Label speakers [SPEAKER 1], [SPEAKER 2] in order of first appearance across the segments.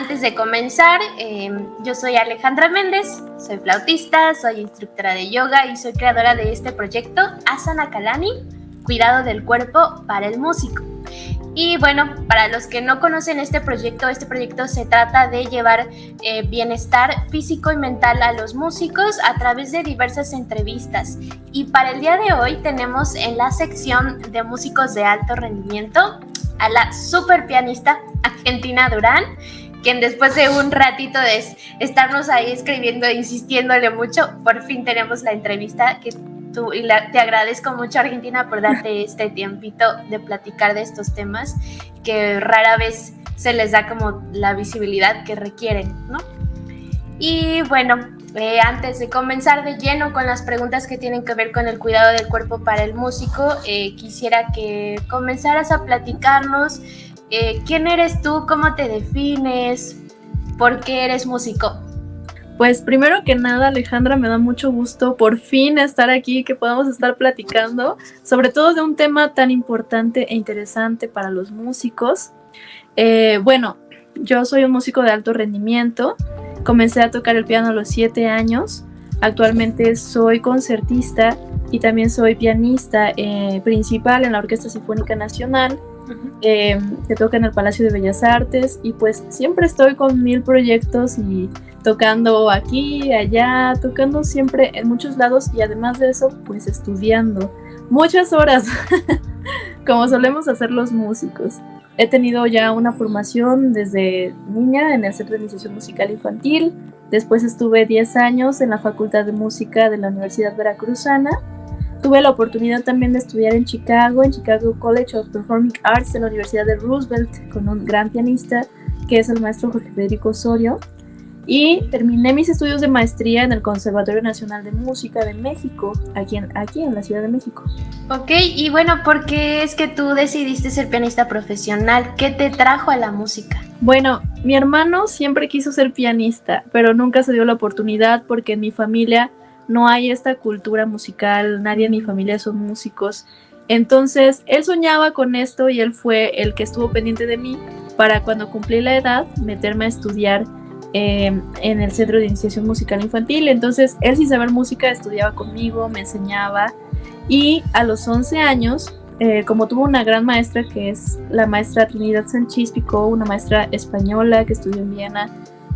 [SPEAKER 1] antes de comenzar, yo soy Alejandra Méndez, soy flautista, soy instructora de yoga y soy creadora de este proyecto Asana Kalani, Cuidado del Cuerpo para el Músico. Y bueno, para los que no conocen este proyecto se trata de llevar bienestar físico y mental a los músicos a través de diversas entrevistas. Y para el día de hoy tenemos en la sección de músicos de alto rendimiento a la super pianista Argentina Durán, quien después de un ratito de estarnos ahí escribiendo e insistiéndole mucho, por fin tenemos la entrevista que te agradezco mucho, Argentina, por darte este tiempito de platicar de estos temas que rara vez se les da como la visibilidad que requieren, ¿no? Y bueno, antes de comenzar de lleno con las preguntas que tienen que ver con el cuidado del cuerpo para el músico, quisiera que comenzaras a platicarnos quién eres tú, cómo te defines, por qué eres músico.
[SPEAKER 2] Pues primero que nada, Alejandra, me da mucho gusto por fin estar aquí, que podamos estar platicando, sobre todo de un tema tan importante e interesante para los músicos. Bueno, yo soy un músico de alto rendimiento, comencé a tocar el piano a los 7 años, actualmente soy concertista y también soy pianista principal en la Orquesta Sinfónica Nacional, que toca en el Palacio de Bellas Artes, y pues siempre estoy con 1000 proyectos y tocando aquí, allá, tocando siempre en muchos lados, y además de eso, pues estudiando muchas horas, como solemos hacer los músicos. He tenido ya una formación desde niña en el Centro de Iniciación Musical Infantil, después estuve 10 años en la Facultad de Música de la Universidad Veracruzana. Tuve la oportunidad también de estudiar en Chicago College of Performing Arts de la Universidad de Roosevelt, con un gran pianista que es el maestro Jorge Federico Osorio. Y terminé mis estudios de maestría en el Conservatorio Nacional de Música de México, aquí en la Ciudad de México.
[SPEAKER 1] Ok, y bueno, ¿por qué es que tú decidiste ser pianista profesional? ¿Qué te trajo a la música?
[SPEAKER 2] Bueno, mi hermano siempre quiso ser pianista, pero nunca se dio la oportunidad porque en mi familia no hay esta cultura musical, nadie en mi familia son músicos. Entonces, él soñaba con esto y él fue el que estuvo pendiente de mí para cuando cumplí la edad meterme a estudiar en el Centro de Iniciación Musical Infantil. Entonces él, sin saber música, estudiaba conmigo, me enseñaba, y a los 11 años, como tuvo una gran maestra que es la maestra Trinidad Sanchís Picó, una maestra española que estudió en Viena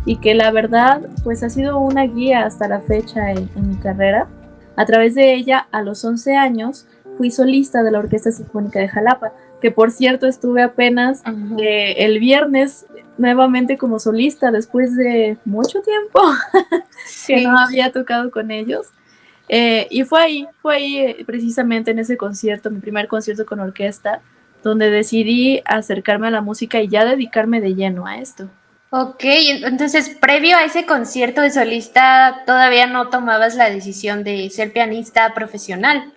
[SPEAKER 2] y que la verdad pues ha sido una guía hasta la fecha en mi carrera. A través de ella, a los 11 años, fui solista de la Orquesta Sinfónica de Jalapa, que por cierto estuve apenas el viernes nuevamente como solista después de mucho tiempo que no había tocado con ellos, y fue ahí precisamente en ese concierto, mi primer concierto con orquesta, donde decidí acercarme a la música y ya dedicarme de lleno a esto.
[SPEAKER 1] Ok, entonces previo a ese concierto de solista todavía no tomabas la decisión de ser pianista profesional.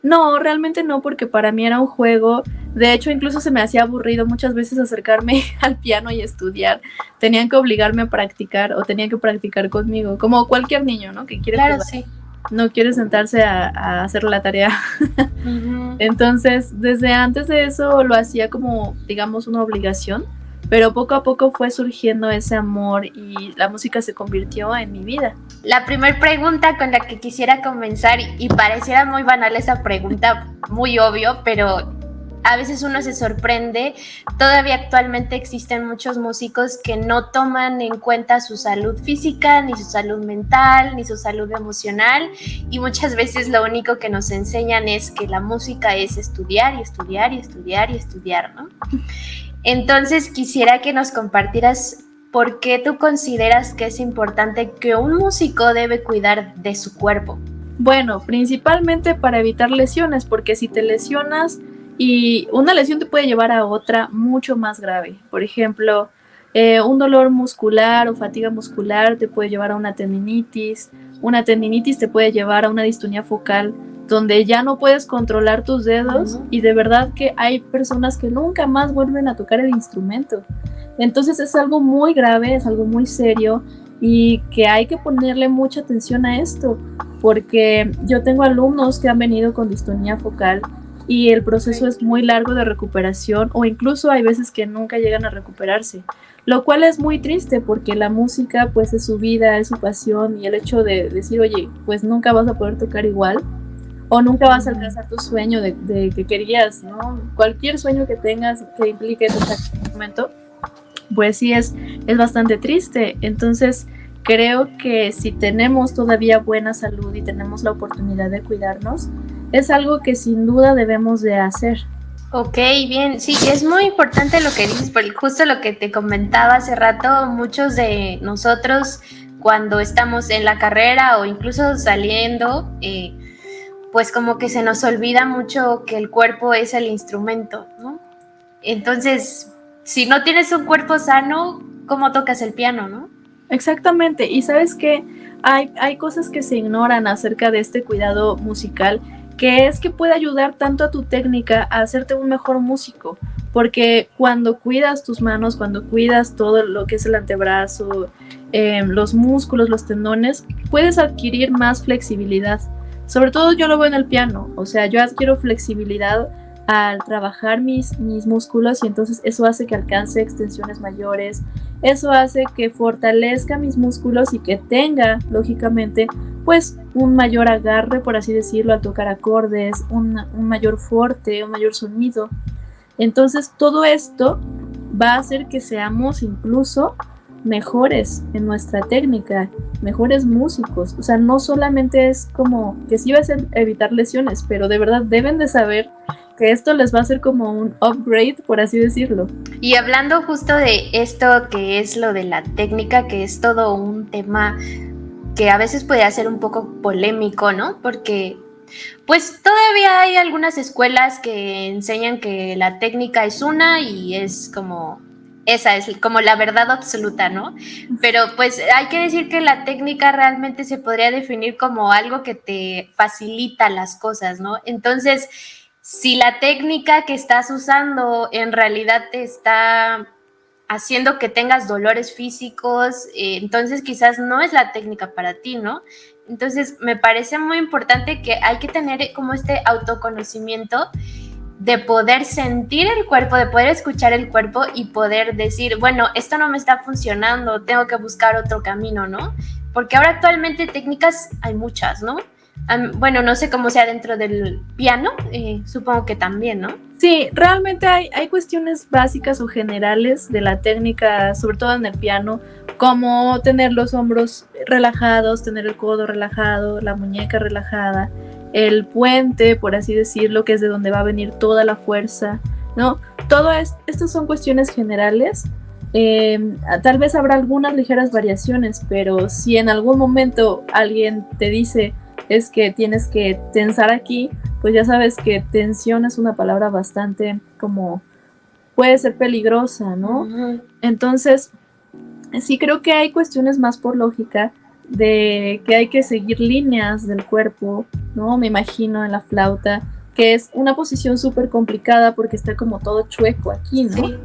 [SPEAKER 2] No, realmente no, porque para mí era un juego. De hecho, incluso se me hacía aburrido muchas veces acercarme al piano y estudiar. Tenían que obligarme a practicar o tenían que practicar conmigo, como cualquier niño, ¿no? Que quiere
[SPEAKER 1] jugar.
[SPEAKER 2] Sí. No quiere sentarse a hacer la tarea. Entonces, desde antes de eso lo hacía como, digamos, una obligación, pero poco a poco fue surgiendo ese amor y la música se convirtió en mi vida.
[SPEAKER 1] La primera pregunta con la que quisiera comenzar, y pareciera muy banal esa pregunta, muy obvio, pero a veces uno se sorprende. Todavía actualmente existen muchos músicos que no toman en cuenta su salud física, ni su salud mental, ni su salud emocional, y muchas veces lo único que nos enseñan es que la música es estudiar y estudiar y estudiar y estudiar, ¿no? Entonces quisiera que nos compartieras por qué tú consideras que es importante que un músico debe cuidar de su cuerpo.
[SPEAKER 2] Bueno, principalmente para evitar lesiones, porque si te lesionas, y una lesión te puede llevar a otra mucho más grave. Por ejemplo, un dolor muscular o fatiga muscular te puede llevar a una tendinitis te puede llevar a una distonía focal, donde ya no puedes controlar tus dedos, y de verdad que hay personas que nunca más vuelven a tocar el instrumento. Entonces es algo muy grave, es algo muy serio, y que hay que ponerle mucha atención a esto, porque yo tengo alumnos que han venido con distonía focal y el proceso es muy largo de recuperación o incluso hay veces que nunca llegan a recuperarse, lo cual es muy triste porque la música pues es su vida, es su pasión y el hecho de decir, oye, pues nunca vas a poder tocar igual o nunca vas a alcanzar tu sueño de que querías, ¿no? Cualquier sueño que tengas que implique tocar un instrumento, pues sí es bastante triste. Entonces creo que si tenemos todavía buena salud y tenemos la oportunidad de cuidarnos, es algo que sin duda debemos de hacer.
[SPEAKER 1] Ok, bien, sí, es muy importante lo que dices, porque justo lo que te comentaba hace rato, muchos de nosotros cuando estamos en la carrera o incluso saliendo, pues como que se nos olvida mucho que el cuerpo es el instrumento, ¿no? Entonces, si no tienes un cuerpo sano, ¿cómo tocas el piano, no?
[SPEAKER 2] Exactamente, y sabes que hay cosas que se ignoran acerca de este cuidado musical, que es que puede ayudar tanto a tu técnica a hacerte un mejor músico, porque cuando cuidas tus manos, cuando cuidas todo lo que es el antebrazo, los músculos, los tendones, puedes adquirir más flexibilidad. Sobre todo yo lo veo en el piano, o sea, yo adquiero flexibilidad al trabajar mis músculos y entonces eso hace que alcance extensiones mayores, eso hace que fortalezca mis músculos y que tenga, lógicamente, pues un mayor agarre, por así decirlo, al tocar acordes, un mayor forte, un mayor sonido. Entonces todo esto va a hacer que seamos incluso mejores en nuestra técnica, mejores músicos. O sea, no solamente es como que sí va a ser evitar lesiones, pero de verdad deben de saber que esto les va a hacer como un upgrade, por así decirlo.
[SPEAKER 1] Y hablando justo de esto que es lo de la técnica, que es todo un tema que a veces puede ser un poco polémico, ¿no? Porque pues todavía hay algunas escuelas que enseñan que la técnica es una y es como, esa es como la verdad absoluta, ¿no? Pero pues hay que decir que la técnica realmente se podría definir como algo que te facilita las cosas, ¿no? Entonces, si la técnica que estás usando en realidad te está haciendo que tengas dolores físicos, entonces quizás no es la técnica para ti, ¿no? Entonces me parece muy importante que hay que tener como este autoconocimiento de poder sentir el cuerpo, de poder escuchar el cuerpo y poder decir, bueno, esto no me está funcionando, tengo que buscar otro camino, ¿no? Porque ahora actualmente técnicas hay muchas, ¿no? Bueno, no sé cómo sea dentro del piano, supongo que también, ¿no?
[SPEAKER 2] Sí, realmente hay cuestiones básicas o generales de la técnica, sobre todo en el piano, como tener los hombros relajados, tener el codo relajado, la muñeca relajada, el puente, por así decirlo, que es de donde va a venir toda la fuerza, ¿no? Estas son cuestiones generales. Tal vez habrá algunas ligeras variaciones, pero si en algún momento alguien te dice es que tienes que tensar aquí, pues ya sabes que tensión es una palabra bastante como puede ser peligrosa, ¿no? Uh-huh. Entonces, sí creo que hay cuestiones más por lógica de que hay que seguir líneas del cuerpo, ¿no? Me imagino en la flauta, que es una posición súper complicada porque está como todo chueco aquí, ¿no? Sí.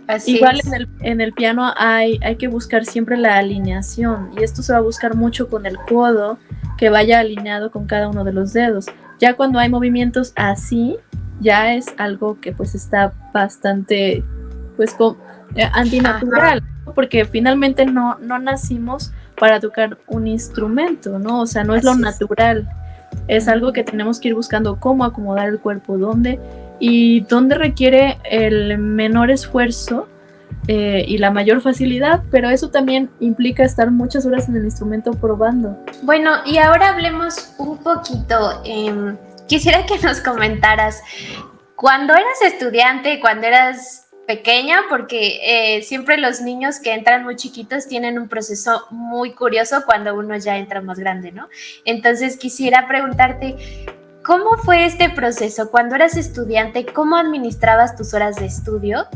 [SPEAKER 2] Así igual es. En el piano hay que buscar siempre la alineación y esto se va a buscar mucho con el codo que vaya alineado con cada uno de los dedos. Ya cuando hay movimientos así, ya es algo que pues está bastante pues antinatural, ¿no? Porque finalmente no nacimos para tocar un instrumento, ¿no? O sea, no es lo natural. Es algo que tenemos que ir buscando cómo acomodar el cuerpo, dónde requiere el menor esfuerzo y la mayor facilidad, pero eso también implica estar muchas horas en el instrumento probando.
[SPEAKER 1] Bueno, y ahora hablemos un poquito. Quisiera que nos comentaras, cuando eras estudiante, cuando eras pequeña, porque siempre los niños que entran muy chiquitos tienen un proceso muy curioso cuando uno ya entra más grande, ¿no? Entonces quisiera preguntarte, ¿cómo fue este proceso? Cuando eras estudiante, ¿cómo administrabas tus horas de estudio?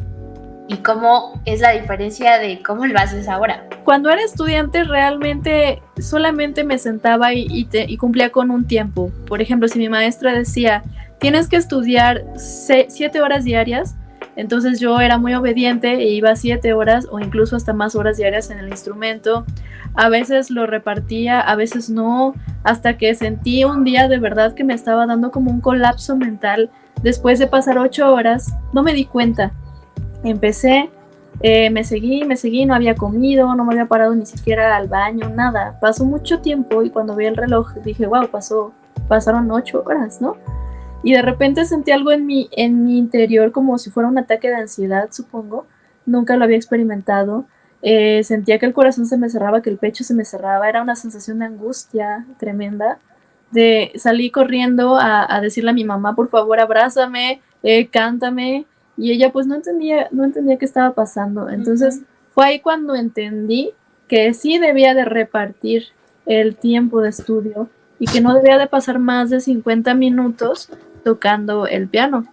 [SPEAKER 1] ¿Y cómo es la diferencia de cómo lo haces ahora?
[SPEAKER 2] Cuando era estudiante realmente solamente me sentaba y cumplía con un tiempo. Por ejemplo, si mi maestra decía, tienes que estudiar 7 horas diarias, entonces yo era muy obediente e iba 7 horas o incluso hasta más horas diarias en el instrumento. A veces lo repartía, a veces no, hasta que sentí un día de verdad que me estaba dando como un colapso mental Después de pasar 8 horas, no me di cuenta. Empecé, me seguí, no había comido, no me había parado ni siquiera al baño, nada. Pasó mucho tiempo y cuando vi el reloj dije, wow, pasaron 8 horas, ¿no? Y de repente sentí algo en mi interior como si fuera un ataque de ansiedad, supongo. Nunca lo había experimentado. Sentía que el corazón se me cerraba, que el pecho se me cerraba. Era una sensación de angustia tremenda. Salí corriendo a decirle a mi mamá, por favor, abrázame, cántame. Y ella pues no entendía qué estaba pasando. Entonces fue ahí cuando entendí que sí debía de repartir el tiempo de estudio y que no debía de pasar más de 50 minutos tocando el piano.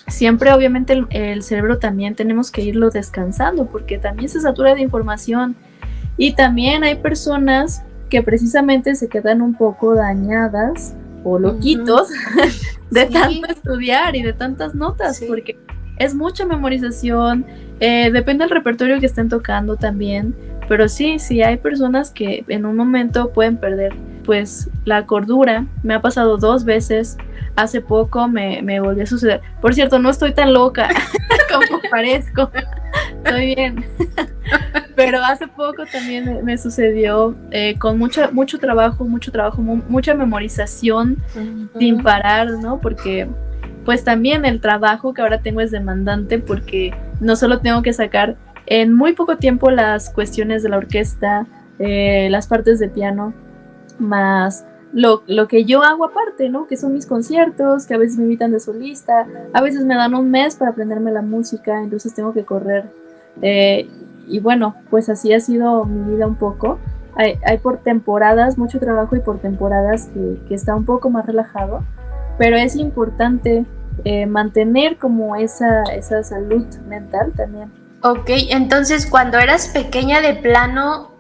[SPEAKER 2] Siempre obviamente el cerebro también tenemos que irlo descansando porque también se satura de información y también hay personas que precisamente se quedan un poco dañadas o loquitos de tanto estudiar y de tantas notas, porque es mucha memorización, depende del repertorio que estén tocando también, pero sí hay personas que en un momento pueden perder pues la cordura. Me ha pasado 2 veces, hace poco me volvió a suceder. Por cierto, no estoy tan loca como parezco, estoy bien. Pero hace poco también me sucedió con mucho trabajo, mucha memorización sin parar, ¿no? Porque pues también el trabajo que ahora tengo es demandante porque no solo tengo que sacar en muy poco tiempo las cuestiones de la orquesta, las partes de piano, más lo que yo hago aparte, ¿no? Que son mis conciertos, que a veces me invitan de solista, a veces me dan un mes para aprenderme la música, entonces tengo que correr. Y bueno, pues así ha sido mi vida un poco. Hay por temporadas mucho trabajo y por temporadas que está un poco más relajado, pero es importante mantener como esa salud mental también.
[SPEAKER 1] Ok, entonces cuando eras pequeña de plano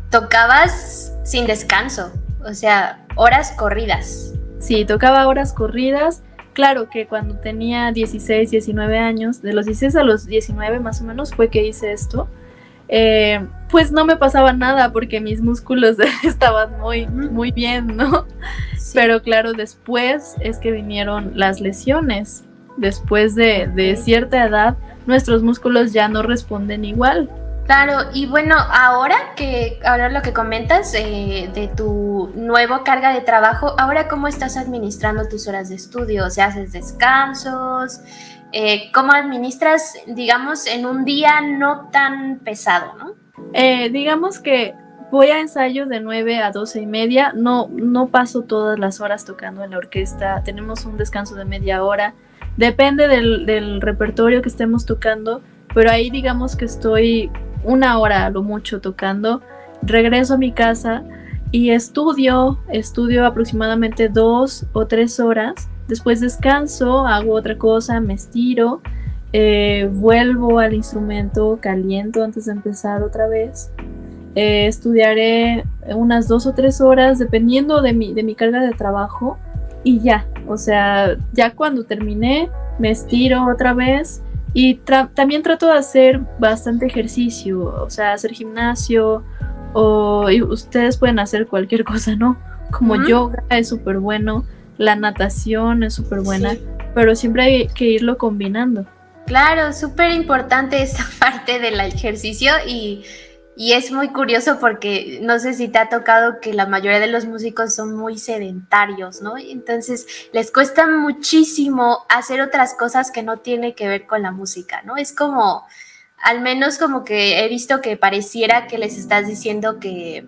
[SPEAKER 1] tocabas sin descanso, o sea, horas corridas.
[SPEAKER 2] Sí, tocaba horas corridas. Claro que cuando tenía 16, 19 años, de los 16 a los 19 más o menos fue que hice esto. Pues no me pasaba nada porque mis músculos estaban muy bien, ¿no? Sí. Pero claro, después es que vinieron las lesiones. Después de cierta edad, nuestros músculos ya no responden igual.
[SPEAKER 1] Claro, y bueno, ahora lo que comentas de tu nueva carga de trabajo, ahora ¿cómo estás administrando tus horas de estudio? O sea, ¿haces descansos? ¿Cómo administras, digamos, en un día no tan pesado, no?
[SPEAKER 2] Digamos que voy a ensayos de 9 a 12:30, no paso todas las horas tocando en la orquesta, tenemos un descanso de media hora, depende del repertorio que estemos tocando, pero ahí digamos que estoy 1 hora a lo mucho tocando, regreso a mi casa y estudio aproximadamente 2 o 3 horas, después descanso, hago otra cosa, me estiro, vuelvo al instrumento, caliento antes de empezar otra vez, estudiaré unas 2 o 3 horas dependiendo de mi carga de trabajo y ya, o sea, ya cuando terminé me estiro otra vez y también trato de hacer bastante ejercicio, o sea, hacer gimnasio y ustedes pueden hacer cualquier cosa, ¿no? Como yoga es súper bueno, la natación es súper buena, sí. Pero siempre hay que irlo combinando.
[SPEAKER 1] Claro, súper importante esta parte del ejercicio y es muy curioso porque no sé si te ha tocado que la mayoría de los músicos son muy sedentarios, ¿no? Entonces les cuesta muchísimo hacer otras cosas que no tienen que ver con la música, ¿no? Es como, al menos como que he visto que pareciera que les estás diciendo que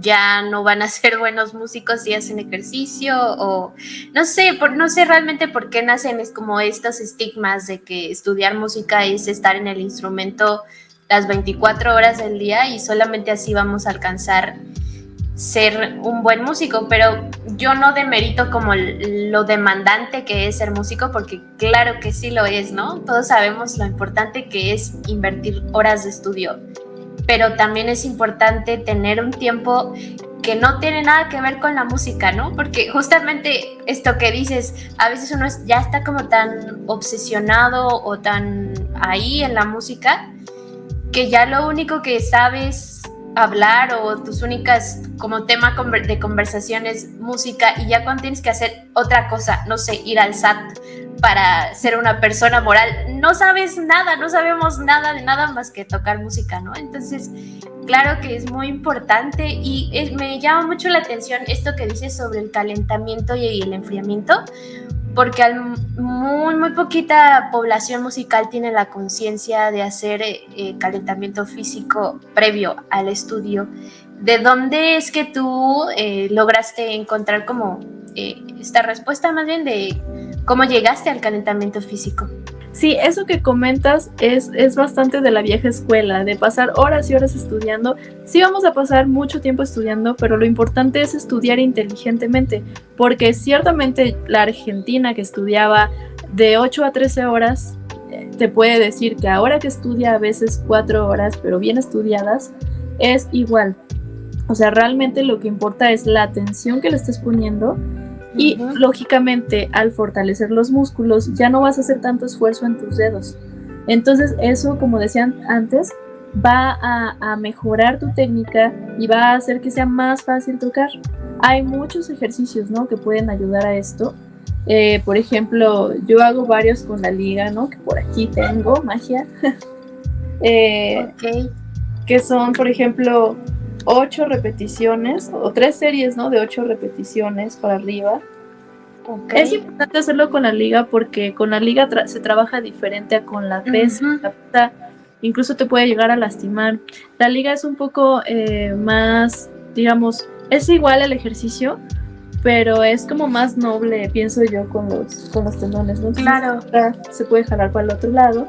[SPEAKER 1] ya no van a ser buenos músicos si hacen ejercicio o no sé realmente por qué nacen es como estos estigmas de que estudiar música es estar en el instrumento las 24 horas del día y solamente así vamos a alcanzar ser un buen músico, pero yo no demerito como lo demandante que es ser músico porque claro que sí lo es, ¿no? Todos sabemos lo importante que es invertir horas de estudio, pero también es importante tener un tiempo que no tiene nada que ver con la música, ¿no? Porque justamente esto que dices, a veces uno ya está como tan obsesionado o tan ahí en la música que ya lo único que sabes hablar o tus únicas como tema de conversación es música y ya cuando tienes que hacer otra cosa, no sé, ir al SAT para ser una persona moral. No sabes nada, no sabemos nada de nada más que tocar música, ¿no? Entonces, claro que es muy importante y me llama mucho la atención esto que dices sobre el calentamiento y el enfriamiento, porque muy poquita población musical tiene la conciencia de hacer calentamiento físico previo al estudio. ¿De dónde es que tú lograste encontrar como esta respuesta, más bien de cómo llegaste al calentamiento físico?
[SPEAKER 2] Sí, eso que comentas es bastante de la vieja escuela, de pasar horas y horas estudiando. Sí vamos a pasar mucho tiempo estudiando, pero lo importante es estudiar inteligentemente, porque ciertamente la Argentina que estudiaba de 8 a 13 horas, te puede decir que ahora que estudia a veces 4 horas, pero bien estudiadas, es igual. O sea, realmente lo que importa es la atención que le estés poniendo. Y lógicamente al fortalecer los músculos ya no vas a hacer tanto esfuerzo en tus dedos. Entonces eso, como decían antes, va a mejorar tu técnica y va a hacer que sea más fácil tocar. Hay muchos ejercicios, ¿no?, que pueden ayudar a esto. Por ejemplo, yo hago varios con la liga, ¿no?, que por aquí tengo, magia. Que son, por ejemplo, 8 repeticiones o 3 series, ¿no?, de 8 repeticiones para arriba. Es importante hacerlo con la liga porque con la liga se trabaja diferente a con la pesa. La pesa incluso te puede llegar a lastimar. La liga es un poco más, digamos, es igual el ejercicio, pero es como más noble, pienso yo, con los tendones, ¿no?
[SPEAKER 1] Claro.
[SPEAKER 2] Se puede jalar para el otro lado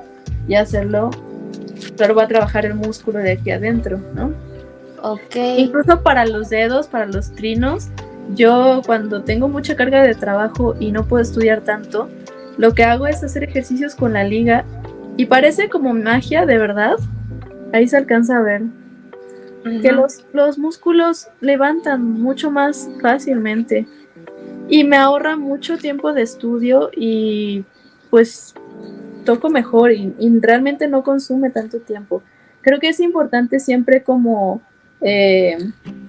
[SPEAKER 2] y hacerlo, pero va a trabajar el músculo de aquí adentro, ¿no? Incluso para los dedos, para los trinos, yo cuando tengo mucha carga de trabajo y no puedo estudiar tanto, lo que hago es hacer ejercicios con la liga y parece como magia, de verdad. Ahí se alcanza a ver que los músculos levantan mucho más fácilmente y me ahorra mucho tiempo de estudio y pues toco mejor y realmente no consume tanto tiempo. Creo que es importante siempre como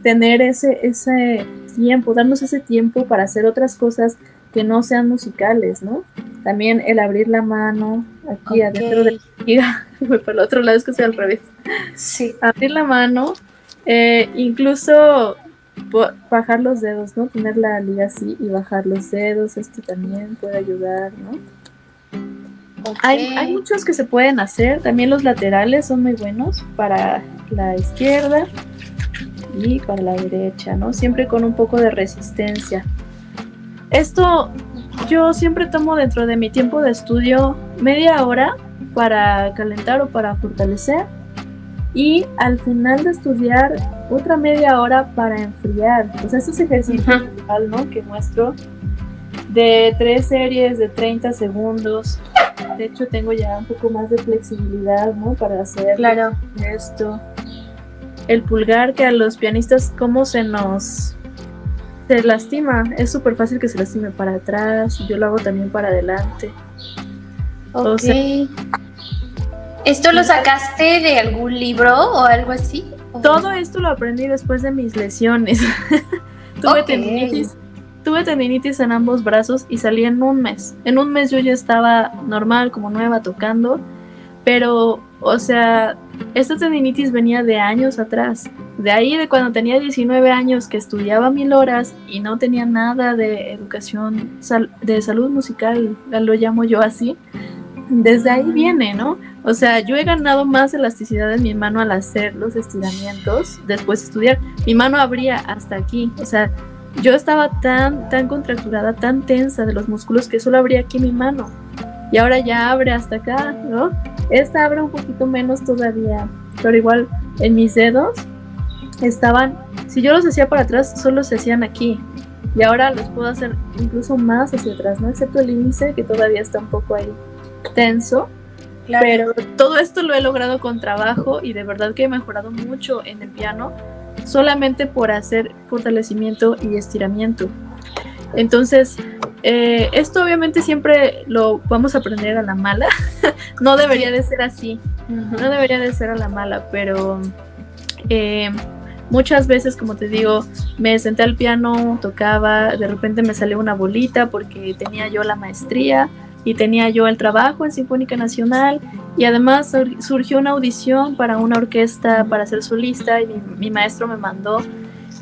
[SPEAKER 2] tener ese tiempo, darnos ese tiempo para hacer otras cosas que no sean musicales, ¿no? También el abrir la mano aquí adentro de la liga, por el otro lado es que sea al revés.
[SPEAKER 1] Sí.
[SPEAKER 2] Abrir la mano, incluso bajar los dedos, ¿no? Tener la liga así y bajar los dedos, esto también puede ayudar, ¿no? Hay muchos que se pueden hacer, también los laterales son muy buenos para la izquierda y para la derecha, ¿no? Siempre con un poco de resistencia. Esto yo siempre tomo dentro de mi tiempo de estudio media hora para calentar o para fortalecer y al final de estudiar otra media hora para enfriar. O sea, estos ejercicios, ¿no?, que muestro de 3 series de 30 segundos. De hecho, tengo ya un poco más de flexibilidad, ¿no?, para hacer esto. El pulgar, que a los pianistas, ¿cómo se lastima? Es súper fácil que se lastime para atrás. Yo lo hago también para adelante. O sea,
[SPEAKER 1] ¿esto lo sacaste de algún libro o algo así?
[SPEAKER 2] Todo esto lo aprendí después de mis lesiones. Tuve tendinitis en ambos brazos y salí en un mes. En un mes yo ya estaba normal, como nueva, tocando. Pero, o sea, esta tendinitis venía de años atrás. De ahí, de cuando tenía 19 años, que estudiaba 1000 horas y no tenía nada de educación, de salud musical, lo llamo yo así. Desde ahí viene, ¿no? O sea, yo he ganado más elasticidad en mi mano al hacer los estiramientos, después de estudiar. Mi mano abría hasta aquí. O sea, yo estaba tan contracturada, tan tensa de los músculos que solo abría aquí mi mano. Y ahora ya abre hasta acá, ¿no? Esta abre un poquito menos todavía, pero igual en mis dedos estaban, si yo los hacía para atrás, solo se hacían aquí. Y ahora los puedo hacer incluso más hacia atrás, ¿no? Excepto el índice, que todavía está un poco ahí tenso. Claro. Pero todo esto lo he logrado con trabajo y de verdad que he mejorado mucho en el piano solamente por hacer fortalecimiento y estiramiento. Entonces, esto obviamente siempre lo vamos a aprender a la mala. No debería de ser así. No debería de ser a la mala, pero muchas veces, como te digo, me senté al piano, tocaba, de repente me salió una bolita porque tenía yo la maestría, y tenía yo el trabajo en Sinfónica Nacional y además surgió una audición para una orquesta para ser solista y mi maestro me mandó.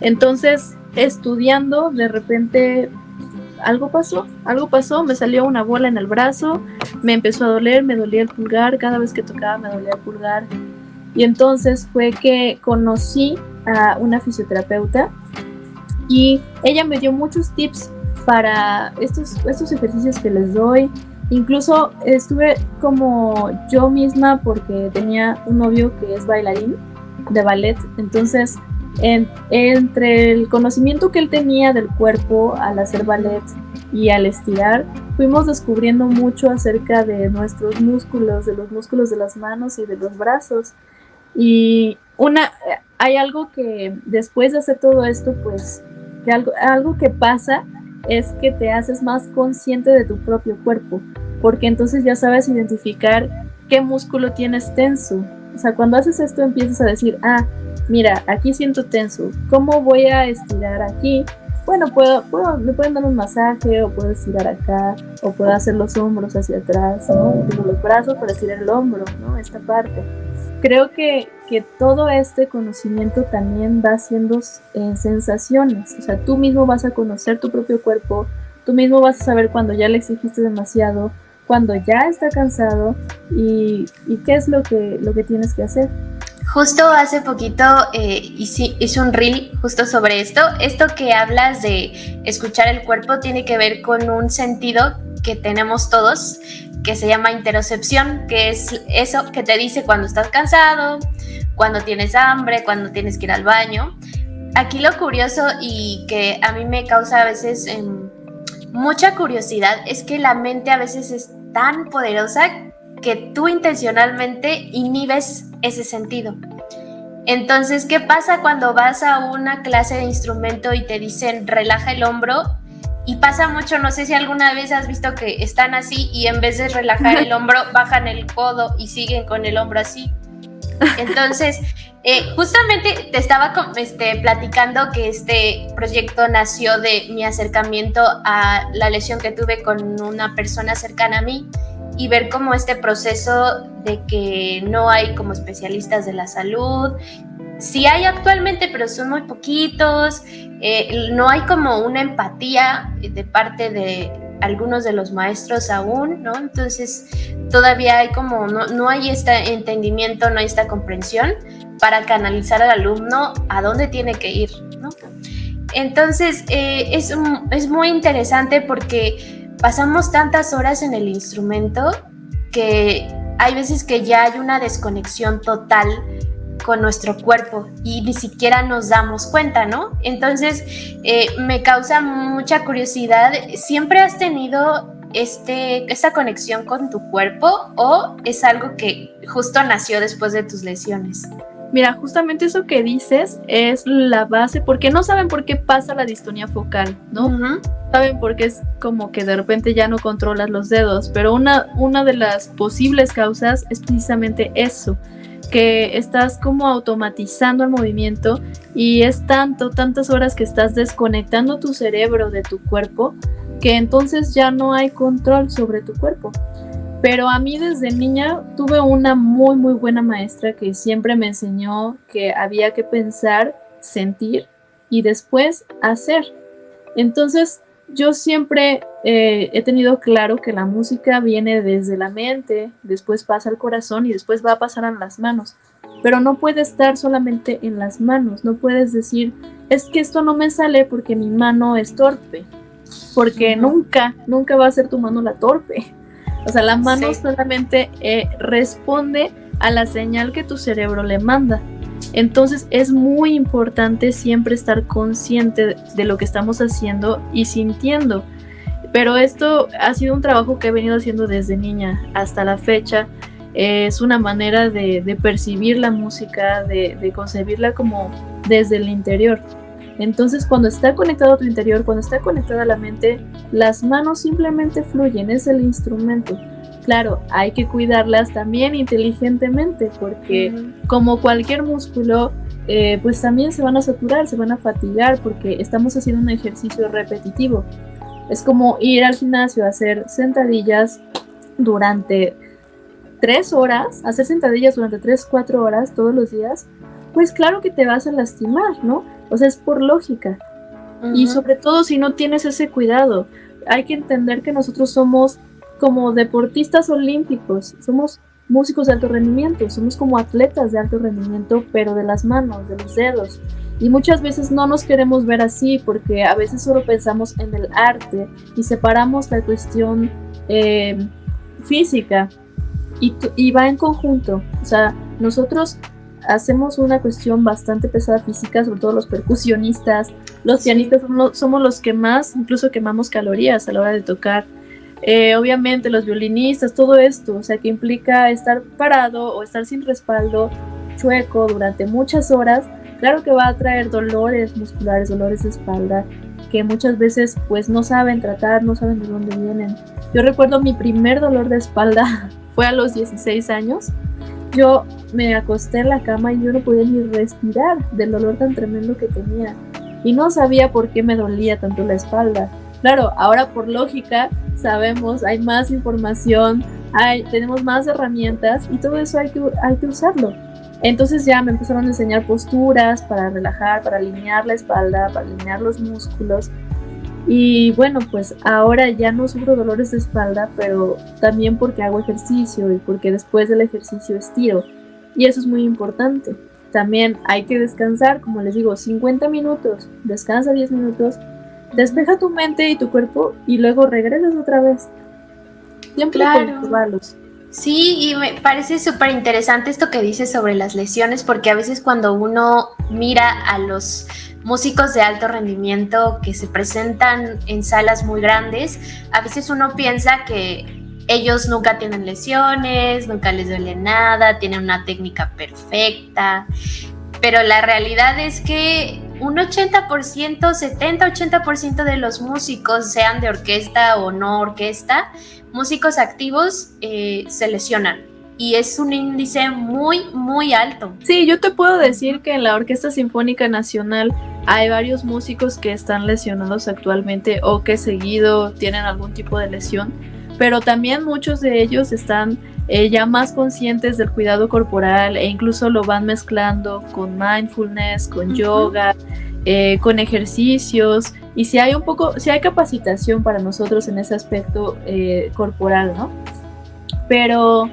[SPEAKER 2] Entonces, estudiando, de repente algo pasó, me salió una bola en el brazo, me empezó a doler, me dolía el pulgar, cada vez que tocaba me dolía el pulgar. Y entonces fue que conocí a una fisioterapeuta y ella me dio muchos tips para estos ejercicios que les doy. Incluso estuve como yo misma porque tenía un novio que es bailarín de ballet, entonces entre el conocimiento que él tenía del cuerpo al hacer ballet y al estirar, fuimos descubriendo mucho acerca de nuestros músculos, de los músculos de las manos y de los brazos. Y hay algo que después de hacer todo esto, pues que algo que pasa es que te haces más consciente de tu propio cuerpo, porque entonces ya sabes identificar qué músculo tienes tenso. O sea, cuando haces esto empiezas a decir, mira, aquí siento tenso, ¿cómo voy a estirar aquí? Bueno, me pueden dar un masaje, o puedo estirar acá, o puedo hacer los hombros hacia atrás, ¿no? Digo, los brazos para estirar el hombro, ¿no? Esta parte. Creo que todo este conocimiento también va haciendo sensaciones. O sea, tú mismo vas a conocer tu propio cuerpo, tú mismo vas a saber cuando ya le exigiste demasiado, cuando ya está cansado y qué es lo que tienes que hacer.
[SPEAKER 1] Justo hace poquito hice un reel justo sobre esto. Esto que hablas de escuchar el cuerpo tiene que ver con un sentido que tenemos todos, que se llama interocepción, que es eso que te dice cuando estás cansado, cuando tienes hambre, cuando tienes que ir al baño. Aquí lo curioso y que a mí me causa a veces mucha curiosidad es que la mente a veces es tan poderosa que tú intencionalmente inhibes ese sentido. Entonces, ¿qué pasa cuando vas a una clase de instrumento y te dicen relaja el hombro? Y pasa mucho, no sé si alguna vez has visto que están así y en vez de relajar el hombro, bajan el codo y siguen con el hombro así. Entonces, justamente te estaba platicando que este proyecto nació de mi acercamiento a la lesión que tuve con una persona cercana a mí y ver como este proceso de que no hay como especialistas de la salud. Sí hay actualmente, pero son muy poquitos. No hay como una empatía de parte de algunos de los maestros aún, ¿no? Entonces todavía hay como, no hay este entendimiento, no hay esta comprensión para canalizar al alumno a dónde tiene que ir, ¿no? Entonces es muy interesante porque pasamos tantas horas en el instrumento que hay veces que ya hay una desconexión total con nuestro cuerpo y ni siquiera nos damos cuenta, ¿no? Entonces me causa mucha curiosidad. ¿Siempre has tenido esta conexión con tu cuerpo o es algo que justo nació después de tus lesiones?
[SPEAKER 2] Mira, justamente eso que dices es la base, porque no saben por qué pasa la distonía focal, ¿no? Uh-huh. Saben por qué es como que de repente ya no controlas los dedos, pero una de las posibles causas es precisamente eso, que estás como automatizando el movimiento y es tantas horas que estás desconectando tu cerebro de tu cuerpo que entonces ya no hay control sobre tu cuerpo. Pero a mí desde niña tuve una muy muy buena maestra que siempre me enseñó que había que pensar, sentir y después hacer. Entonces yo siempre he tenido claro que la música viene desde la mente, después pasa al corazón y después va a pasar a las manos. Pero no puede estar solamente en las manos, no puedes decir, es que esto no me sale porque mi mano es torpe, porque nunca va a ser tu mano la torpe. O sea, la mano solamente responde a la señal que tu cerebro le manda. Entonces es muy importante siempre estar consciente de lo que estamos haciendo y sintiendo. Pero esto ha sido un trabajo que he venido haciendo desde niña hasta la fecha. Es una manera de percibir la música, de concebirla como desde el interior. Entonces cuando está conectado a tu interior, cuando está conectada a la mente, las manos simplemente fluyen, es el instrumento. Claro, hay que cuidarlas también inteligentemente porque como cualquier músculo, pues también se van a saturar, se van a fatigar porque estamos haciendo un ejercicio repetitivo. Es como ir al gimnasio a hacer sentadillas durante 3 horas, hacer sentadillas durante 3, 4 horas todos los días, pues claro que te vas a lastimar, ¿no? O sea, es por lógica. Y sobre todo si no tienes ese cuidado. Hay que entender que nosotros somos como deportistas olímpicos, somos músicos de alto rendimiento, somos como atletas de alto rendimiento, pero de las manos, de los dedos. Y muchas veces no nos queremos ver así porque a veces solo pensamos en el arte y separamos la cuestión física y va en conjunto. O sea, nosotros hacemos una cuestión bastante pesada física, sobre todo los percusionistas, los pianistas somos los que más incluso quemamos calorías a la hora de tocar. Obviamente los violinistas, todo esto, o sea, que implica estar parado o estar sin respaldo, chueco durante muchas horas, claro que va a traer dolores musculares, dolores de espalda, que muchas veces pues no saben tratar, no saben de dónde vienen. Yo recuerdo mi primer dolor de espalda fue a los 16 años. Yo me acosté en la cama y yo no podía ni respirar del dolor tan tremendo que tenía. Y no sabía por qué me dolía tanto la espalda. Claro, ahora por lógica sabemos, hay más información, tenemos más herramientas y todo eso hay que usarlo. Entonces ya me empezaron a enseñar posturas para relajar, para alinear la espalda, para alinear los músculos. Y bueno, pues ahora ya no sufro dolores de espalda, pero también porque hago ejercicio y porque después del ejercicio estiro. Y eso es muy importante. También hay que descansar, como les digo, 50 minutos, descansa 10 minutos, despeja tu mente y tu cuerpo y luego regresas otra vez. Siempre controlarlos.
[SPEAKER 1] Sí, y me parece súper interesante esto que dices sobre las lesiones, porque a veces cuando uno mira a los músicos de alto rendimiento que se presentan en salas muy grandes, a veces uno piensa que ellos nunca tienen lesiones, nunca les duele nada, tienen una técnica perfecta, pero la realidad es que un 80%, 70-80% de los músicos, sean de orquesta o no orquesta, músicos activos, se lesionan. Y es un índice muy, muy alto.
[SPEAKER 2] Sí, yo te puedo decir que en la Orquesta Sinfónica Nacional hay varios músicos que están lesionados actualmente o que seguido tienen algún tipo de lesión, pero también muchos de ellos están ya más conscientes del cuidado corporal e incluso lo van mezclando con mindfulness, con yoga, con ejercicios, y si hay capacitación para nosotros en ese aspecto corporal, ¿no? Pero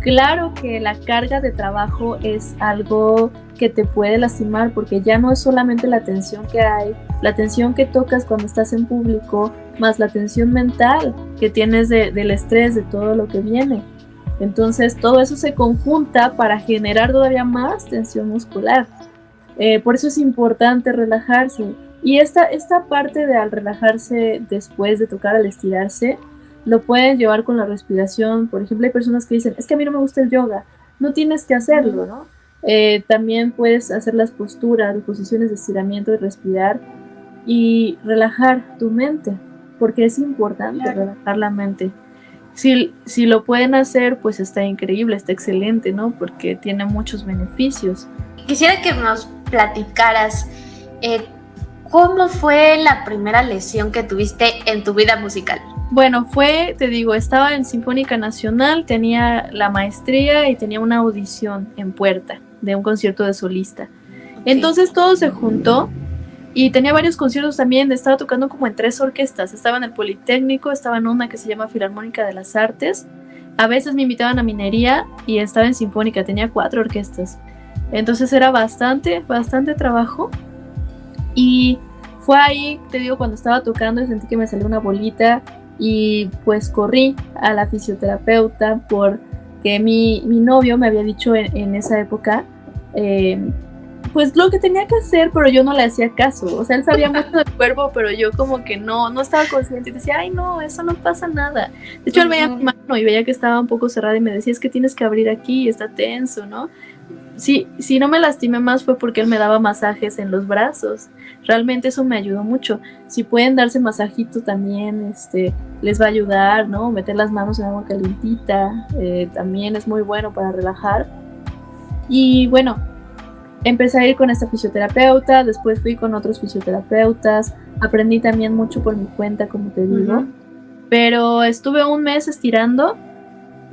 [SPEAKER 2] claro que la carga de trabajo es algo que te puede lastimar porque ya no es solamente la tensión que hay, la tensión que tocas cuando estás en público, más la tensión mental que tienes del estrés, de todo lo que viene. Entonces todo eso se conjunta para generar todavía más tensión muscular. Por eso es importante relajarse. Y esta parte de al relajarse después de tocar, al estirarse, lo pueden llevar con la respiración. Por ejemplo, hay personas que dicen, es que a mí no me gusta el yoga. No tienes que hacerlo, ¿no? También puedes hacer las posturas, las posiciones de estiramiento y respirar y relajar tu mente, porque es importante relajar la mente. Si lo pueden hacer, pues está increíble, está excelente, ¿no? Porque tiene muchos beneficios.
[SPEAKER 1] Quisiera que nos platicaras ¿cómo fue la primera lesión que tuviste en tu vida musical?
[SPEAKER 2] Bueno, estaba en Sinfónica Nacional, tenía la maestría y tenía una audición en Puerta de un concierto de solista. Okay. Entonces todo se juntó y tenía varios conciertos también, estaba tocando como en 3 orquestas, estaba en el Politécnico, estaba en una que se llama Filarmónica de las Artes, a veces me invitaban a Minería y estaba en Sinfónica, tenía 4 orquestas. Entonces era bastante trabajo y fue ahí, te digo, cuando estaba tocando y sentí que me salió una bolita y pues corrí a la fisioterapeuta porque mi novio me había dicho en esa época pues lo que tenía que hacer, pero yo no le hacía caso. O sea, él sabía mucho del cuerpo, pero yo como que no estaba consciente y decía, ay no, eso no pasa nada. De hecho, él veía mi mano y veía que estaba un poco cerrada y me decía, es que tienes que abrir aquí, está tenso, ¿no? Sí, si no me lastimé más fue porque él me daba masajes en los brazos. Realmente eso me ayudó mucho. Si pueden darse masajito también, les va a ayudar, ¿no? Meter las manos en agua calientita, también es muy bueno para relajar. Y bueno, empecé a ir con esta fisioterapeuta, después fui con otros fisioterapeutas, Aprendí también mucho por mi cuenta, como te digo.
[SPEAKER 1] Ujú.
[SPEAKER 2] Pero estuve un mes estirando,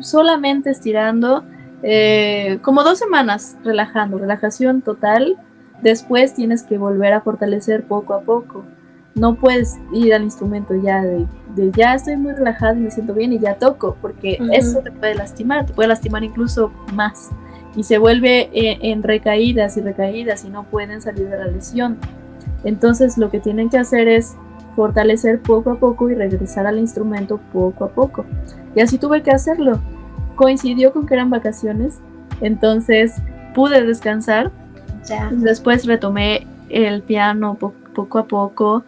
[SPEAKER 2] solamente estirando, como 2 semanas relajando, relajación total. Después tienes que volver a fortalecer poco a poco. No puedes ir al instrumento ya de ya estoy muy relajada y me siento bien y ya toco, porque eso te puede lastimar incluso más. Y se vuelve en recaídas y recaídas y no pueden salir de la lesión. Entonces lo que tienen que hacer es fortalecer poco a poco y regresar al instrumento poco a poco. Y así tuve que hacerlo. Coincidió con que eran vacaciones, entonces pude descansar.
[SPEAKER 1] Ya.
[SPEAKER 2] Después retomé el piano poco a poco.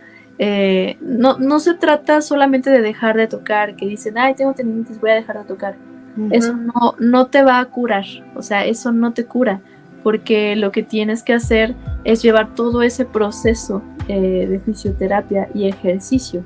[SPEAKER 2] No se trata solamente de dejar de tocar, que dicen, ay, tengo tendinitis, voy a dejar de tocar. Eso no te va a curar, o sea, eso no te cura, porque lo que tienes que hacer es llevar todo ese proceso de fisioterapia y ejercicio.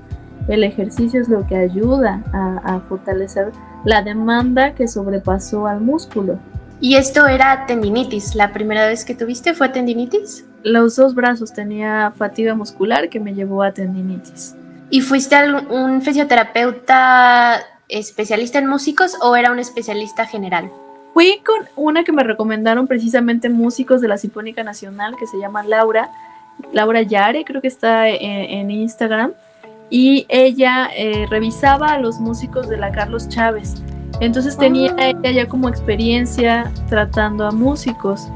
[SPEAKER 2] El ejercicio es lo que ayuda a fortalecer la demanda que sobrepasó al músculo.
[SPEAKER 1] ¿Y esto era tendinitis? ¿La primera vez que tuviste fue tendinitis?
[SPEAKER 2] Los 2 brazos tenía fatiga muscular que me llevó a tendinitis.
[SPEAKER 1] ¿Y fuiste a un fisioterapeuta especialista en músicos o era un especialista general?
[SPEAKER 2] Fui con una que me recomendaron precisamente músicos de la Sinfónica Nacional, que se llama Laura Yare, creo que está en Instagram, y ella revisaba a los músicos de la Carlos Chávez. Entonces tenía ella ya como experiencia tratando a músicos,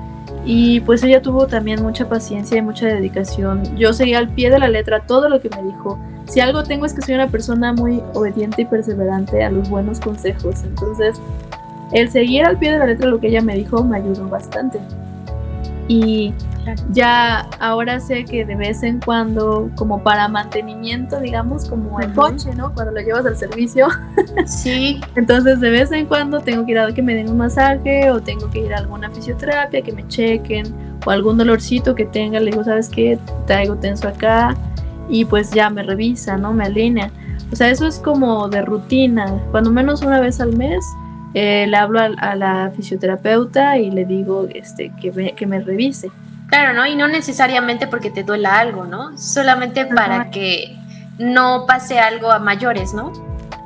[SPEAKER 2] y pues ella tuvo también mucha paciencia y mucha dedicación. Yo seguía al pie de la letra todo lo que me dijo. Si algo tengo es que soy una persona muy obediente y perseverante a los buenos consejos, entonces el seguir al pie de la letra lo que ella me dijo me ayudó bastante. Y ya ahora sé que de vez en cuando, como para mantenimiento, digamos, como el coche, ¿no? Cuando lo llevas al servicio.
[SPEAKER 1] Sí.
[SPEAKER 2] Entonces de vez en cuando tengo que ir a que me den un masaje, o tengo que ir a alguna fisioterapia, que me chequen, o algún dolorcito que tenga, le digo, ¿sabes qué? Traigo tenso acá, y pues ya me revisa, ¿no? Me alinea. O sea, eso es como de rutina. Cuando menos una vez al mes le hablo a la fisioterapeuta y le digo que me revise.
[SPEAKER 1] Claro, ¿no? Y no necesariamente porque te duela algo, ¿no? Solamente para que no pase algo a mayores, ¿no?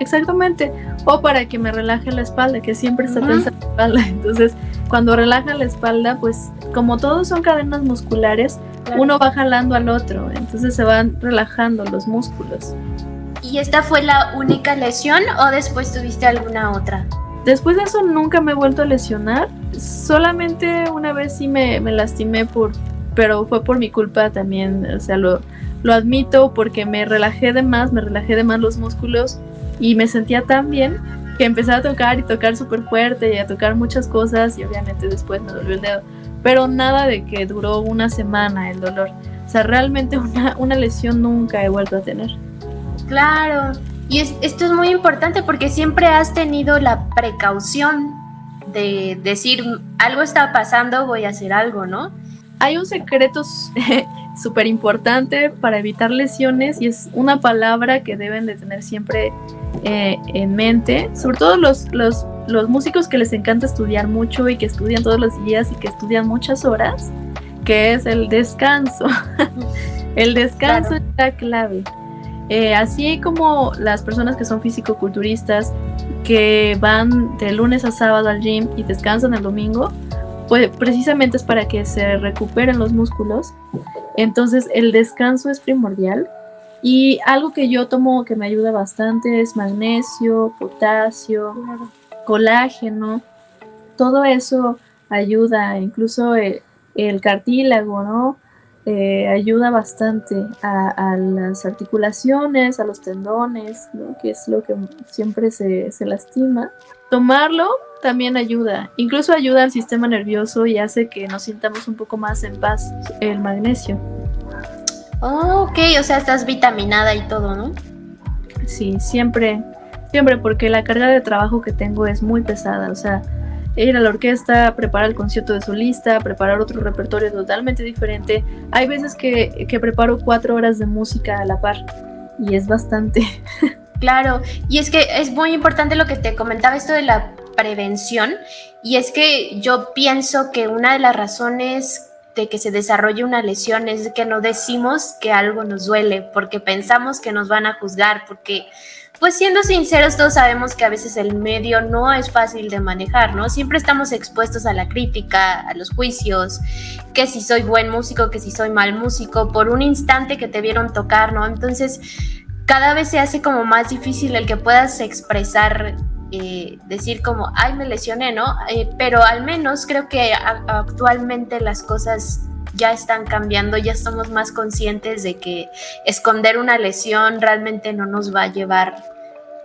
[SPEAKER 2] Exactamente. O para que me relaje la espalda, que siempre está tensa la espalda. Entonces, cuando relaja la espalda, pues como todos son cadenas musculares, uno va jalando al otro. Entonces se van relajando los músculos.
[SPEAKER 1] ¿Y esta fue la única lesión o después tuviste alguna otra?
[SPEAKER 2] Después de eso nunca me he vuelto a lesionar. Solamente una vez sí me lastimé, pero fue por mi culpa también. O sea, lo admito, porque me relajé de más los músculos y me sentía tan bien que empecé a tocar súper fuerte y a tocar muchas cosas, y obviamente después me dolió el dedo. Pero nada de que duró una semana el dolor. O sea, realmente una lesión nunca he vuelto a tener.
[SPEAKER 1] Claro. Y esto es muy importante porque siempre has tenido la precaución de decir, algo está pasando, voy a hacer algo, ¿no?
[SPEAKER 2] Hay un secreto súper importante para evitar lesiones, y es una palabra que deben de tener siempre en mente, sobre todo los músicos que les encanta estudiar mucho y que estudian todos los días y que estudian muchas horas, que es el descanso. El descanso es la clave. Así como las personas que son fisicoculturistas, que van de lunes a sábado al gym y descansan el domingo, pues precisamente es para que se recuperen los músculos. Entonces el descanso es primordial, y algo que yo tomo que me ayuda bastante es magnesio, potasio, colágeno. Todo eso ayuda, incluso el cartílago, ¿no? Ayuda bastante a las articulaciones, a los tendones, ¿no? Que es lo que siempre se lastima. Tomarlo también ayuda, incluso ayuda al sistema nervioso y hace que nos sintamos un poco más en paz, el magnesio.
[SPEAKER 1] Oh, ok, o sea, estás vitaminada y todo, ¿no?
[SPEAKER 2] Sí, siempre, porque la carga de trabajo que tengo es muy pesada. O sea, ir a la orquesta, preparar el concierto de solista, preparar otro repertorio totalmente diferente. Hay veces que preparo 4 horas de música a la par, y es bastante.
[SPEAKER 1] Claro, y es que es muy importante lo que te comentaba, esto de la prevención, y es que yo pienso que una de las razones de que se desarrolle una lesión es que no decimos que algo nos duele, porque pensamos que nos van a juzgar, porque pues siendo sinceros todos sabemos que a veces el medio no es fácil de manejar, ¿no? Siempre estamos expuestos a la crítica, a los juicios, que si soy buen músico, que si soy mal músico, por un instante que te vieron tocar, ¿no? Entonces cada vez se hace como más difícil el que puedas expresar, decir como, ay, me lesioné, ¿no? Pero al menos creo que actualmente las cosas ya están cambiando, ya somos más conscientes de que esconder una lesión realmente no nos va a llevar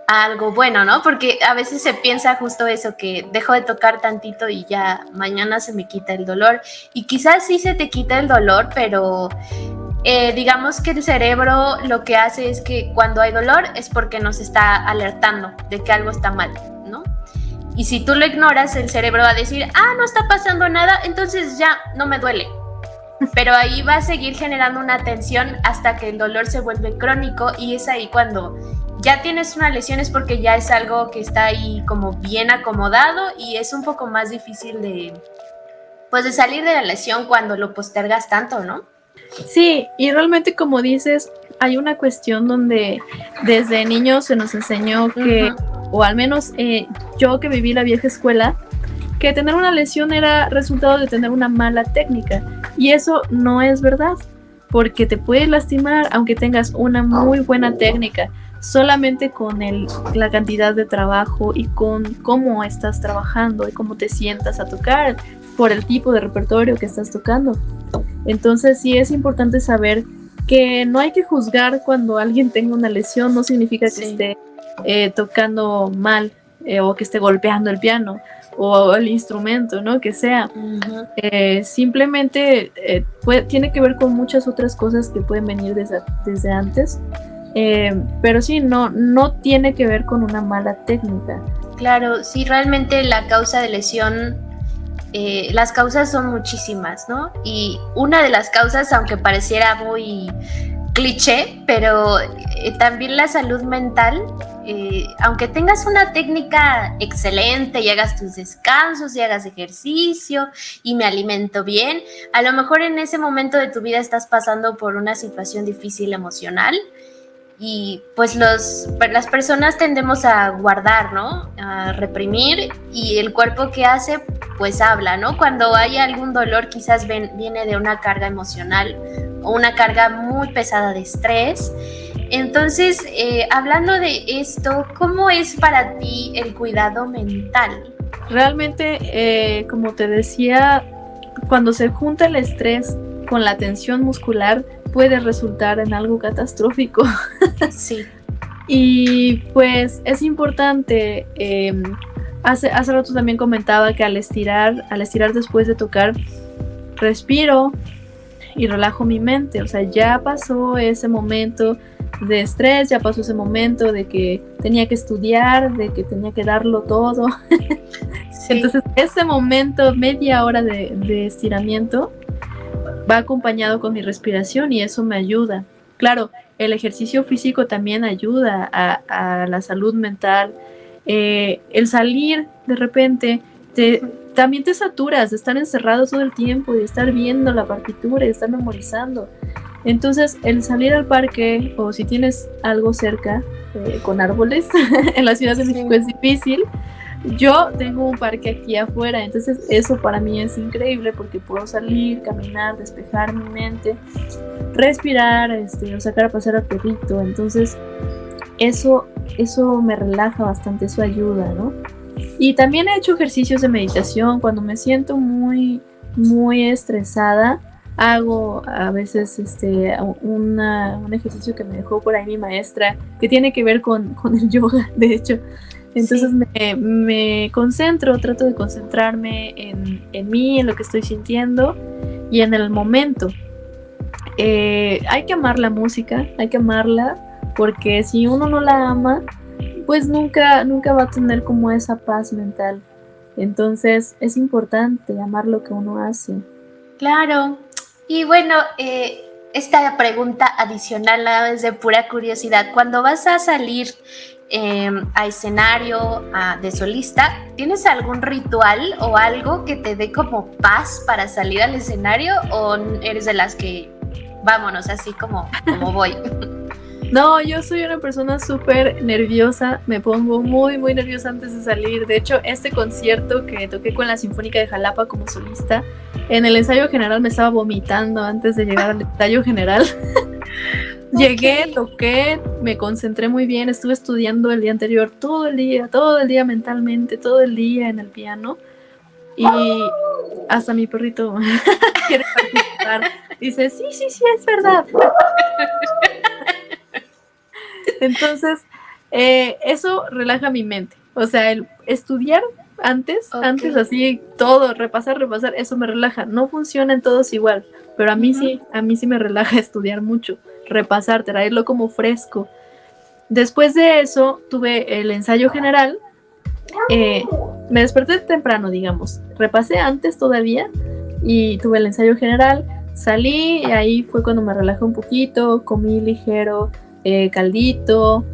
[SPEAKER 1] a algo bueno, ¿no? Porque a veces se piensa justo eso, que dejo de tocar tantito y ya mañana se me quita el dolor. Y quizás sí se te quita el dolor, pero digamos que el cerebro lo que hace es que cuando hay dolor es porque nos está alertando de que algo está mal, ¿no? Y si tú lo ignoras, el cerebro va a decir, no está pasando nada, entonces ya no me duele. Pero ahí va a seguir generando una tensión hasta que el dolor se vuelve crónico, y es ahí cuando ya tienes una lesión, es porque ya es algo que está ahí como bien acomodado y es un poco más difícil de salir de la lesión cuando lo postergas tanto, ¿no?
[SPEAKER 2] Sí, y realmente como dices, hay una cuestión donde desde niños se nos enseñó que, o al menos yo que viví la vieja escuela, que tener una lesión era resultado de tener una mala técnica, y eso no es verdad, porque te puedes lastimar aunque tengas una muy buena técnica, solamente con la cantidad de trabajo y con cómo estás trabajando y cómo te sientas a tocar, por el tipo de repertorio que estás tocando. Entonces sí es importante saber que no hay que juzgar cuando alguien tenga una lesión, no significa que esté tocando mal o que esté golpeando el piano o el instrumento, ¿no? Que sea. Simplemente tiene que ver con muchas otras cosas que pueden venir desde antes, pero sí, no tiene que ver con una mala técnica.
[SPEAKER 1] Claro, sí, realmente la causa de lesión, las causas son muchísimas, ¿no? Y una de las causas, aunque pareciera muy cliché, pero también la salud mental, aunque tengas una técnica excelente y hagas tus descansos y hagas ejercicio y me alimento bien, a lo mejor en ese momento de tu vida estás pasando por una situación difícil emocional, y pues las personas tendemos a guardar, ¿no? A reprimir, y el cuerpo que hace, pues habla, ¿no? Cuando hay algún dolor quizás viene de una carga emocional o una carga muy pesada de estrés. Entonces, hablando de esto, ¿cómo es para ti el cuidado mental?
[SPEAKER 2] Realmente, como te decía, cuando se junta el estrés con la tensión muscular, puede resultar en algo catastrófico.
[SPEAKER 1] Sí.
[SPEAKER 2] Y pues es importante, hace rato también comentaba que al estirar después de tocar, respiro y relajo mi mente. O sea, ya pasó ese momento de estrés, ya pasó ese momento de que tenía que estudiar, de que tenía que darlo todo. Sí. Entonces ese momento, media hora de estiramiento, va acompañado con mi respiración, y eso me ayuda. Claro, el ejercicio físico también ayuda a la salud mental. El salir de repente, también te saturas de estar encerrado todo el tiempo, de estar viendo la partitura, de estar memorizando. Entonces, el salir al parque, o si tienes algo cerca con árboles, en la Ciudad de México es difícil. Yo tengo un parque aquí afuera, entonces eso para mí es increíble, porque puedo salir, caminar, despejar mi mente, respirar, o sacar a pasear al perrito. Entonces eso me relaja bastante, eso ayuda, ¿no? Y también he hecho ejercicios de meditación cuando me siento muy, muy estresada. Hago a veces un ejercicio que me dejó por ahí mi maestra, que tiene que ver con el yoga, de hecho. Entonces me concentro, trato de concentrarme en mí, en lo que estoy sintiendo y en el momento. Hay que amar la música, hay que amarla, porque si uno no la ama, pues nunca va a tener como esa paz mental. Entonces es importante amar lo que uno hace.
[SPEAKER 1] Claro. Y bueno, esta pregunta adicional, nada más de pura curiosidad, cuando vas a salir a escenario, de solista, ¿tienes algún ritual o algo que te dé como paz para salir al escenario o eres de las que vámonos así como voy?
[SPEAKER 2] No, yo soy una persona súper nerviosa, me pongo muy, muy nerviosa antes de salir. De hecho, este concierto que toqué con la Sinfónica de Jalapa como solista, en el ensayo general me estaba vomitando antes de llegar al ensayo general. Llegué, toqué, me concentré muy bien, estuve estudiando el día anterior todo el día mentalmente, todo el día en el piano. Y hasta mi perrito quiere participar. Dice, sí, es verdad. Entonces, eso relaja mi mente. O sea, el estudiar antes así, todo, repasar, eso me relaja. No funcionan todos igual, pero a mí sí me relaja estudiar mucho, repasar, traerlo como fresco. Después de eso, tuve el ensayo general. Me desperté temprano, digamos. Repasé antes todavía y tuve el ensayo general. Salí y ahí fue cuando me relajé un poquito, comí ligero, caldito,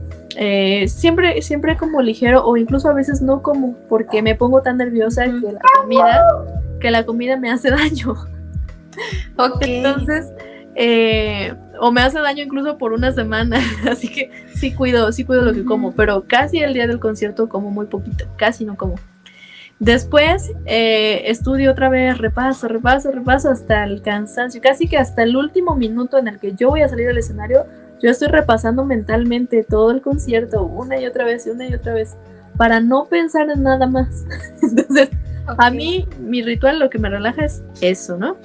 [SPEAKER 2] siempre como ligero, o incluso a veces no como, porque me pongo tan nerviosa que la comida me hace daño. Entonces, o me hace daño incluso por una semana, así que sí cuido lo que como, pero casi el día del concierto como muy poquito, casi no como. Después estudio otra vez, repaso hasta el cansancio, casi que hasta el último minuto en el que yo voy a salir al escenario, yo estoy repasando mentalmente todo el concierto una y otra vez, para no pensar en nada más. Entonces, a mí, mi ritual, lo que me relaja es eso, ¿no?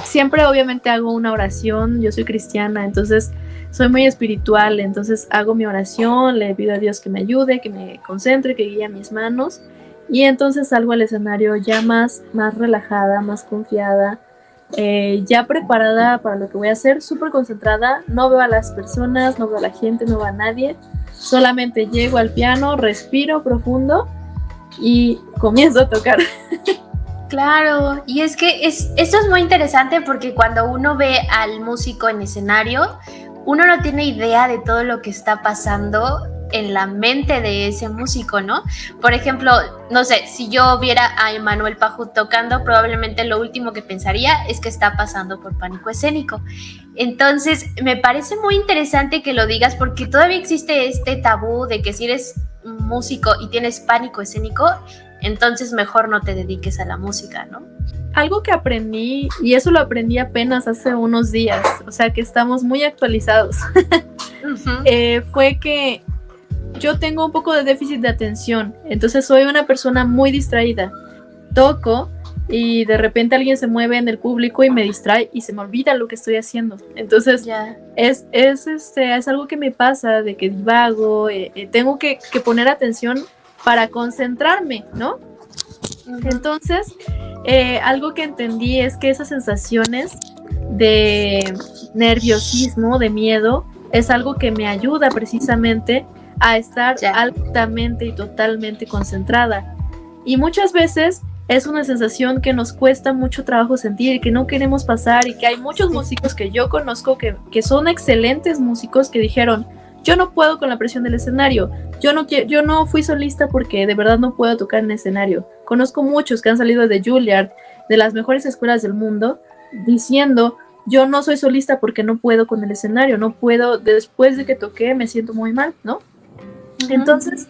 [SPEAKER 2] Siempre obviamente hago una oración, yo soy cristiana, entonces soy muy espiritual, entonces hago mi oración, le pido a Dios que me ayude, que me concentre, que guíe mis manos, y entonces salgo al escenario ya más relajada, más confiada, ya preparada para lo que voy a hacer, súper concentrada, no veo a las personas, no veo a la gente, no veo a nadie, solamente llego al piano, respiro profundo y comienzo a tocar.
[SPEAKER 1] Claro, y es que esto es muy interesante porque cuando uno ve al músico en escenario, uno no tiene idea de todo lo que está pasando en la mente de ese músico, ¿no? Por ejemplo, no sé, si yo viera a Emanuel Pajut tocando, probablemente lo último que pensaría es que está pasando por pánico escénico. Entonces, me parece muy interesante que lo digas porque todavía existe este tabú de que si eres músico y tienes pánico escénico, entonces mejor no te dediques a la música, ¿no?
[SPEAKER 2] Algo que aprendí, y eso lo aprendí apenas hace unos días, o sea que estamos muy actualizados, fue que yo tengo un poco de déficit de atención, entonces soy una persona muy distraída. Toco y de repente alguien se mueve en el público y me distrae y se me olvida lo que estoy haciendo. Entonces es algo que me pasa, de que divago, tengo que poner atención para concentrarme, ¿no? Entonces, algo que entendí es que esas sensaciones de nerviosismo, de miedo, es algo que me ayuda precisamente a estar altamente y totalmente concentrada. Y muchas veces es una sensación que nos cuesta mucho trabajo sentir, que no queremos pasar, y que hay muchos músicos que yo conozco que son excelentes músicos que dijeron: yo no puedo con la presión del escenario, yo no fui solista porque de verdad no puedo tocar en escenario. Conozco muchos que han salido de Juilliard, de las mejores escuelas del mundo, diciendo: yo no soy solista porque no puedo con el escenario, no puedo, después de que toqué me siento muy mal, ¿no? Entonces,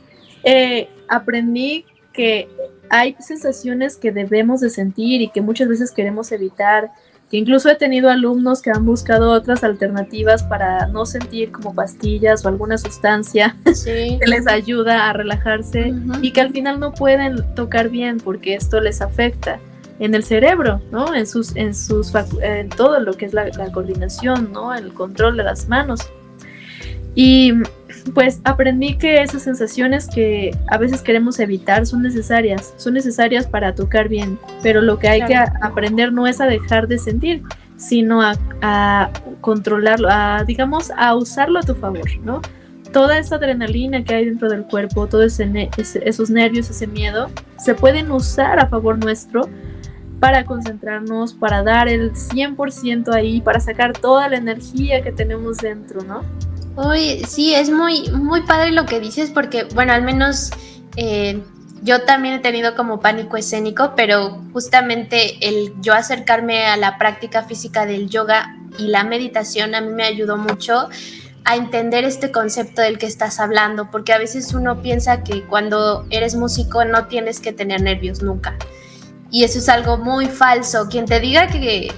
[SPEAKER 2] aprendí que hay sensaciones que debemos de sentir y que muchas veces queremos evitar, que incluso he tenido alumnos que han buscado otras alternativas para no sentir, como pastillas o alguna sustancia que les ayuda a relajarse, y que al final no pueden tocar bien porque esto les afecta en el cerebro, ¿no? En todo lo que es la coordinación, ¿no? El control de las manos. Y pues aprendí que esas sensaciones que a veces queremos evitar son necesarias para tocar bien, pero lo que hay que aprender no es a dejar de sentir, sino a controlarlo, digamos, a usarlo a tu favor, ¿no? Toda esa adrenalina que hay dentro del cuerpo, todos esos nervios, ese miedo, se pueden usar a favor nuestro para concentrarnos, para dar el 100% ahí, para sacar toda la energía que tenemos dentro, ¿no?
[SPEAKER 1] Uy, sí, es muy, muy padre lo que dices porque, bueno, al menos yo también he tenido como pánico escénico, pero justamente el yo acercarme a la práctica física del yoga y la meditación a mí me ayudó mucho a entender este concepto del que estás hablando, porque a veces uno piensa que cuando eres músico no tienes que tener nervios nunca. Y eso es algo muy falso. Quien te diga que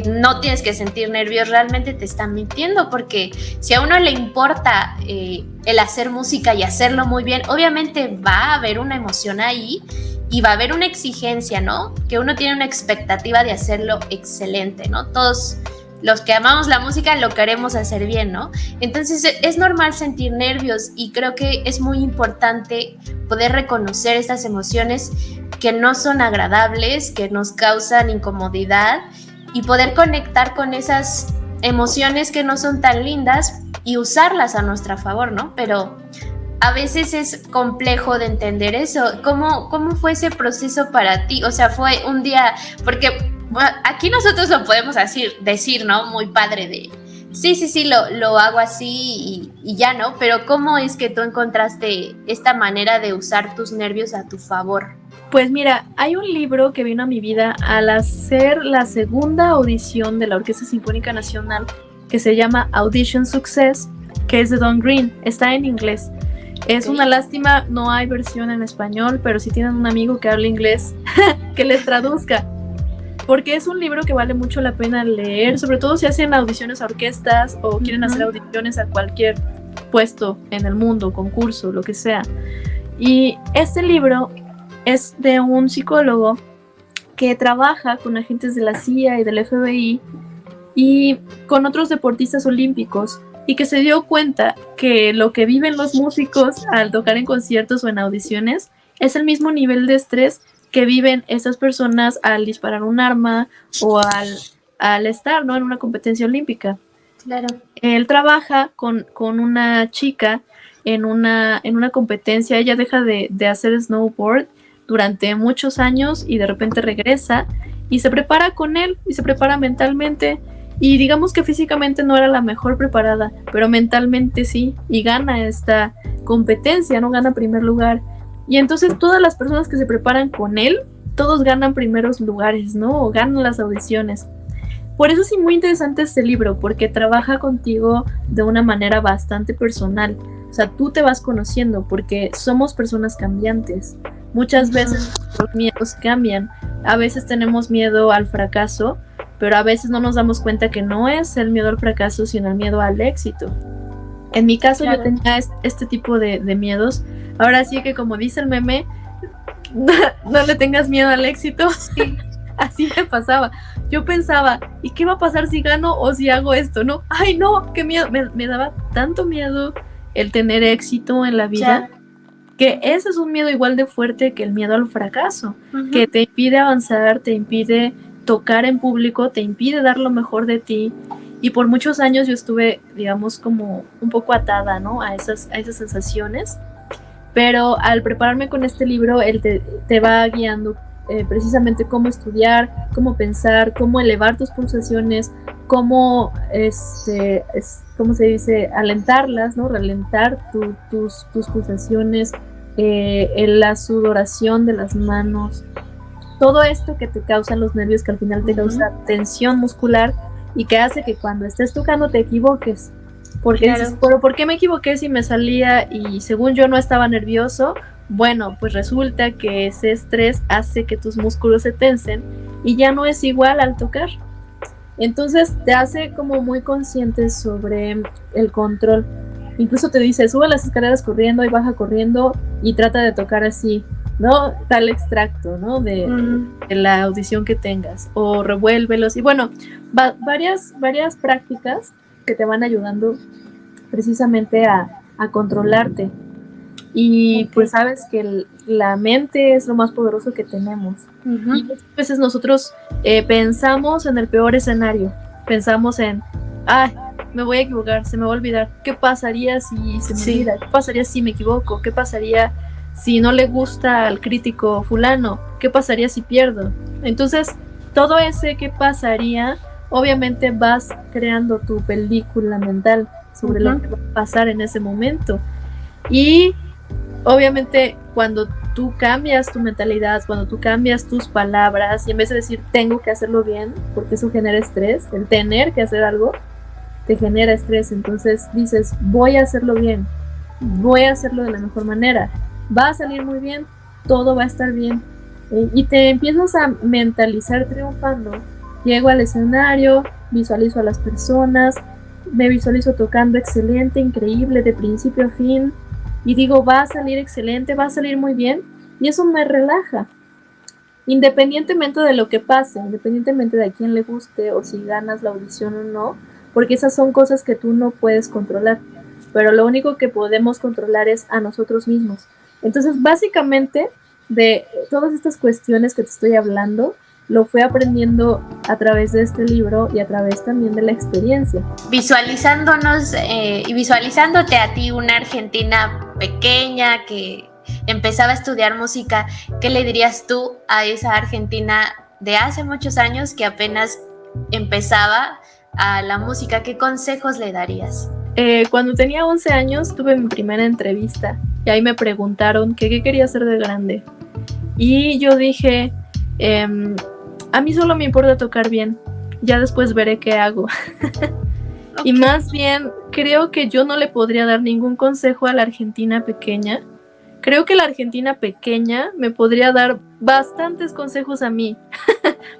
[SPEAKER 1] no tienes que sentir nervios realmente te está mintiendo, porque si a uno le importa el hacer música y hacerlo muy bien, obviamente va a haber una emoción ahí y va a haber una exigencia, ¿no? Que uno tiene una expectativa de hacerlo excelente, ¿no? Todos los que amamos la música lo queremos hacer bien, ¿no? Entonces es normal sentir nervios y creo que es muy importante poder reconocer estas emociones que no son agradables, que nos causan incomodidad y poder conectar con esas emociones que no son tan lindas y usarlas a nuestro favor, ¿no? Pero a veces es complejo de entender eso. ¿Cómo fue ese proceso para ti? O sea, fue un día, porque bueno, aquí nosotros lo podemos decir, ¿no? Muy padre de, sí, lo hago así y ya, ¿no? Pero ¿cómo es que tú encontraste esta manera de usar tus nervios a tu favor?
[SPEAKER 2] Pues mira, hay un libro que vino a mi vida al hacer la segunda audición de la Orquesta Sinfónica Nacional que se llama Audition Success, que es de Don Green, está en inglés. Es una lástima, no hay versión en español, pero si tienen un amigo que habla inglés, que les traduzca, porque es un libro que vale mucho la pena leer, sobre todo si hacen audiciones a orquestas o quieren hacer audiciones a cualquier puesto en el mundo, concurso, lo que sea. Y este libro es de un psicólogo que trabaja con agentes de la CIA y del FBI y con otros deportistas olímpicos, y que se dio cuenta que lo que viven los músicos al tocar en conciertos o en audiciones es el mismo nivel de estrés que viven esas personas al disparar un arma o al estar, ¿no?, en una competencia olímpica.
[SPEAKER 1] Claro.
[SPEAKER 2] Él trabaja con una chica en una competencia. Ella deja de hacer snowboard durante muchos años y de repente regresa y se prepara con él y se prepara mentalmente, y digamos que físicamente no era la mejor preparada, pero mentalmente sí, y gana esta competencia, no gana primer lugar. Y entonces todas las personas que se preparan con él, todos ganan primeros lugares, ¿no? O ganan las audiciones. Por eso sí, muy interesante este libro, porque trabaja contigo de una manera bastante personal. O sea, tú te vas conociendo, porque somos personas cambiantes. Muchas veces los miedos cambian. A veces tenemos miedo al fracaso, pero a veces no nos damos cuenta que no es el miedo al fracaso, sino el miedo al éxito. En mi caso, claro, yo tenía este tipo de miedos. Ahora sí que, como dice el meme, no le tengas miedo al éxito. Sí, así me pasaba. Yo pensaba, ¿y qué va a pasar si gano o si hago esto? No, ay no, qué miedo. Me daba tanto miedo el tener éxito en la vida, ya, que ese es un miedo igual de fuerte que el miedo al fracaso, que te impide avanzar, te impide tocar en público, te impide dar lo mejor de ti. Y por muchos años yo estuve, digamos, como un poco atada, ¿no?, a esas sensaciones. Pero al prepararme con este libro, él te va guiando precisamente cómo estudiar, cómo pensar, cómo elevar tus pulsaciones, cómo, ¿cómo se dice?, alentarlas, ¿no?, ralentar tus pulsaciones, la sudoración de las manos, todo esto que te causan los nervios, que al final te causa tensión muscular y que hace que cuando estés tocando te equivoques. Porque claro, dices, pero ¿por qué me equivoqué si me salía y según yo no estaba nervioso? Bueno, pues resulta que ese estrés hace que tus músculos se tensen y ya no es igual al tocar. Entonces te hace como muy consciente sobre el control. Incluso te dice, sube las escaleras corriendo y baja corriendo y trata de tocar así, ¿no?, tal extracto, ¿no?, de la audición que tengas, o revuélvelos. Y bueno, varias prácticas que te van ayudando precisamente a controlarte. Y pues sabes que la mente es lo más poderoso que tenemos. Y muchas veces nosotros pensamos en el peor escenario. Pensamos en, me voy a equivocar, se me va a olvidar. ¿Qué pasaría si se me olvida? ¿Qué pasaría si me equivoco? ¿Qué pasaría si no le gusta al crítico fulano? ¿Qué pasaría si pierdo? Entonces, todo ese ¿qué pasaría? Obviamente vas creando tu película mental. sobre lo que va a pasar en ese momento. Y obviamente cuando tú cambias tu mentalidad, cuando tú cambias tus palabras y en vez de decir tengo que hacerlo bien, porque eso genera estrés, el tener que hacer algo te genera estrés, entonces dices voy a hacerlo bien, voy a hacerlo de la mejor manera, va a salir muy bien, todo va a estar bien, y te empiezas a mentalizar triunfando. Llego al escenario, visualizo a las personas, me visualizo tocando excelente, increíble, de principio a fin, y digo, va a salir excelente, va a salir muy bien, y eso me relaja. Independientemente de lo que pase, independientemente de a quién le guste o si ganas la audición o no, porque esas son cosas que tú no puedes controlar, pero lo único que podemos controlar es a nosotros mismos. Entonces, básicamente, de todas estas cuestiones que te estoy hablando, lo fui aprendiendo a través de este libro y a través también de la experiencia.
[SPEAKER 1] Visualizándonos y visualizándote a ti, una argentina pequeña que empezaba a estudiar música, ¿qué le dirías tú a esa Argentina de hace muchos años que apenas empezaba a la música? ¿Qué consejos le darías?
[SPEAKER 2] Cuando tenía 11 años tuve mi primera entrevista y ahí me preguntaron que qué quería hacer de grande. Y yo dije, a mí solo me importa tocar bien, ya después veré qué hago. Okay. Y más bien, creo que yo no le podría dar ningún consejo a la Argentina pequeña. Creo que la Argentina pequeña me podría dar bastantes consejos a mí,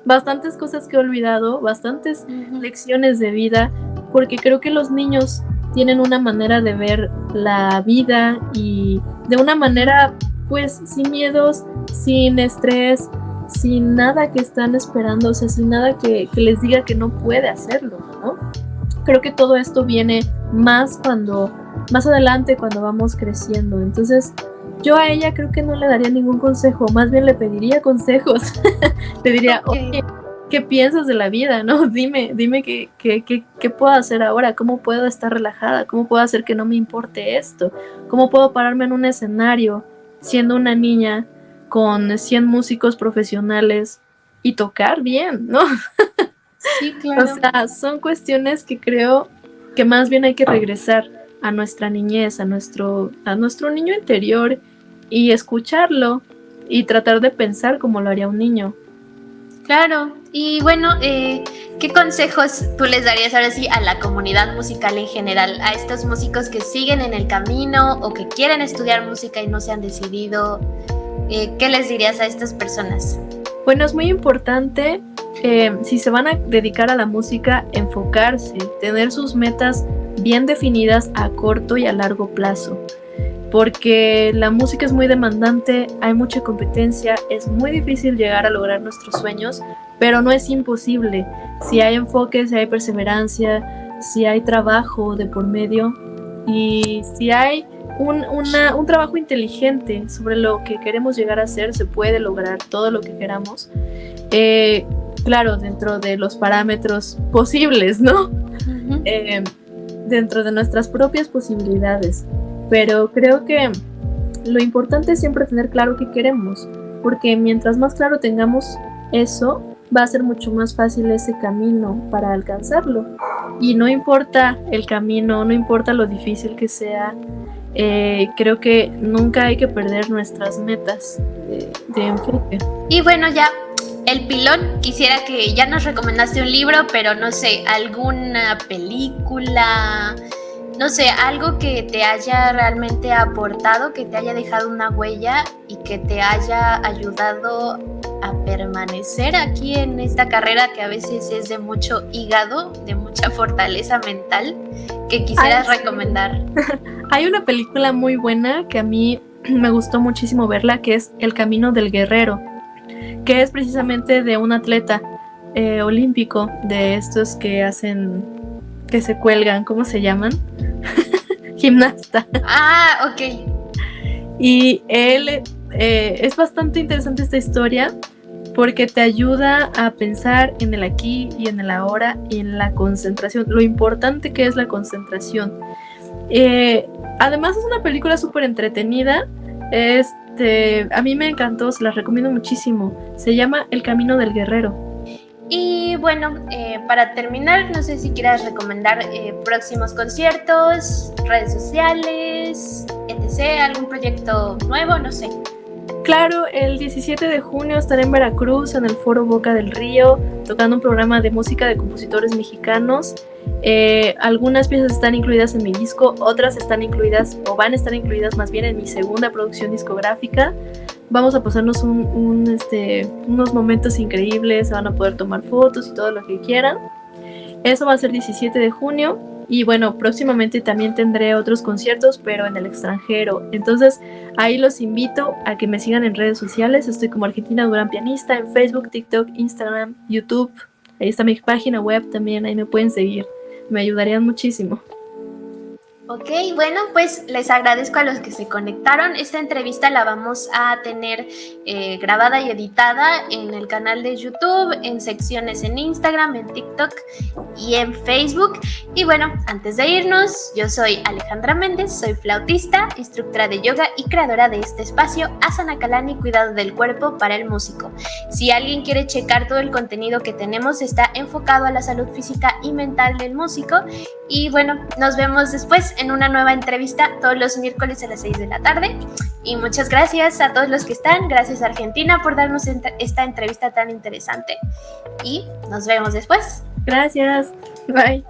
[SPEAKER 2] bastantes cosas que he olvidado, bastantes lecciones de vida, porque creo que los niños tienen una manera de ver la vida y de una manera, pues, sin miedos, sin estrés, sin nada que están esperando, o sea, sin nada que les diga que no puede hacerlo, ¿no? Creo que todo esto viene más adelante cuando vamos creciendo. Entonces, yo a ella creo que no le daría ningún consejo, más bien le pediría consejos. Le diría, oye, ¿qué piensas de la vida? ¿No? Dime qué puedo hacer ahora, cómo puedo estar relajada, cómo puedo hacer que no me importe esto, cómo puedo pararme en un escenario siendo una niña con 100 músicos profesionales y tocar bien, ¿no?
[SPEAKER 1] Sí, claro.
[SPEAKER 2] O sea, son cuestiones que creo que más bien hay que regresar a nuestra niñez, a nuestro niño interior y escucharlo y tratar de pensar como lo haría un niño.
[SPEAKER 1] Claro, y bueno, ¿qué consejos tú les darías ahora sí a la comunidad musical en general, a estos músicos que siguen en el camino o que quieren estudiar música y no se han decidido? ¿Qué les dirías a estas personas?
[SPEAKER 2] Bueno, es muy importante, si se van a dedicar a la música, enfocarse, tener sus metas bien definidas a corto y a largo plazo, porque la música es muy demandante, hay mucha competencia, es muy difícil llegar a lograr nuestros sueños, pero no es imposible, si hay enfoque, si hay perseverancia, si hay trabajo de por medio y si hay un trabajo inteligente sobre lo que queremos llegar a hacer, se puede lograr todo lo que queramos, claro, dentro de los parámetros posibles, ¿no? Uh-huh. Dentro de nuestras propias posibilidades, pero creo que lo importante es siempre tener claro qué queremos, porque mientras más claro tengamos eso, va a ser mucho más fácil ese camino para alcanzarlo, y no importa el camino, no importa lo difícil que sea, creo que nunca hay que perder nuestras metas de enfoque.
[SPEAKER 1] Y bueno, ya el pilón, quisiera que ya nos recomendaste un libro, pero no sé, alguna película, no sé, algo que te haya realmente aportado, que te haya dejado una huella y que te haya ayudado a permanecer aquí en esta carrera que a veces es de mucho hígado, de mucha fortaleza mental, que quisieras recomendar.
[SPEAKER 2] Hay una película muy buena que a mí me gustó muchísimo verla, que es El Camino del Guerrero, que es precisamente de un atleta olímpico, de estos que hacen, que se cuelgan, ¿cómo se llaman? Gimnasta.
[SPEAKER 1] Ah, ok.
[SPEAKER 2] Y él, es bastante interesante esta historia porque te ayuda a pensar en el aquí y en el ahora y en la concentración, lo importante que es la concentración. Además es una película súper entretenida, a mí me encantó, se la recomiendo muchísimo, se llama El Camino del Guerrero.
[SPEAKER 1] Y bueno, para terminar, no sé si quieras recomendar próximos conciertos, redes sociales, etc., algún proyecto nuevo, no sé.
[SPEAKER 2] Claro, el 17 de junio estaré en Veracruz, en el Foro Boca del Río, tocando un programa de música de compositores mexicanos. Algunas piezas están incluidas en mi disco, otras están incluidas, o van a estar incluidas más bien en mi segunda producción discográfica. Vamos a pasarnos unos momentos increíbles, se van a poder tomar fotos y todo lo que quieran. Eso va a ser 17 de junio. Y bueno, próximamente también tendré otros conciertos, pero en el extranjero. Entonces, ahí los invito a que me sigan en redes sociales. Estoy como Argentina Durán Pianista en Facebook, TikTok, Instagram, YouTube. Ahí está mi página web también, ahí me pueden seguir. Me ayudarían muchísimo.
[SPEAKER 1] Ok, bueno, pues les agradezco a los que se conectaron. Esta entrevista la vamos a tener grabada y editada en el canal de YouTube, en secciones en Instagram, en TikTok y en Facebook. Y bueno, antes de irnos, yo soy Alejandra Méndez, soy flautista, instructora de yoga y creadora de este espacio Asana Kalani, Cuidado del Cuerpo para el Músico. Si alguien quiere checar todo el contenido que tenemos, está enfocado a la salud física y mental del músico. Y bueno, nos vemos después en una nueva entrevista todos los miércoles a las 6 de la tarde. Y muchas gracias a todos los que están. Gracias, Argentina, por darnos esta entrevista tan interesante. Y nos vemos después.
[SPEAKER 2] Gracias. Bye.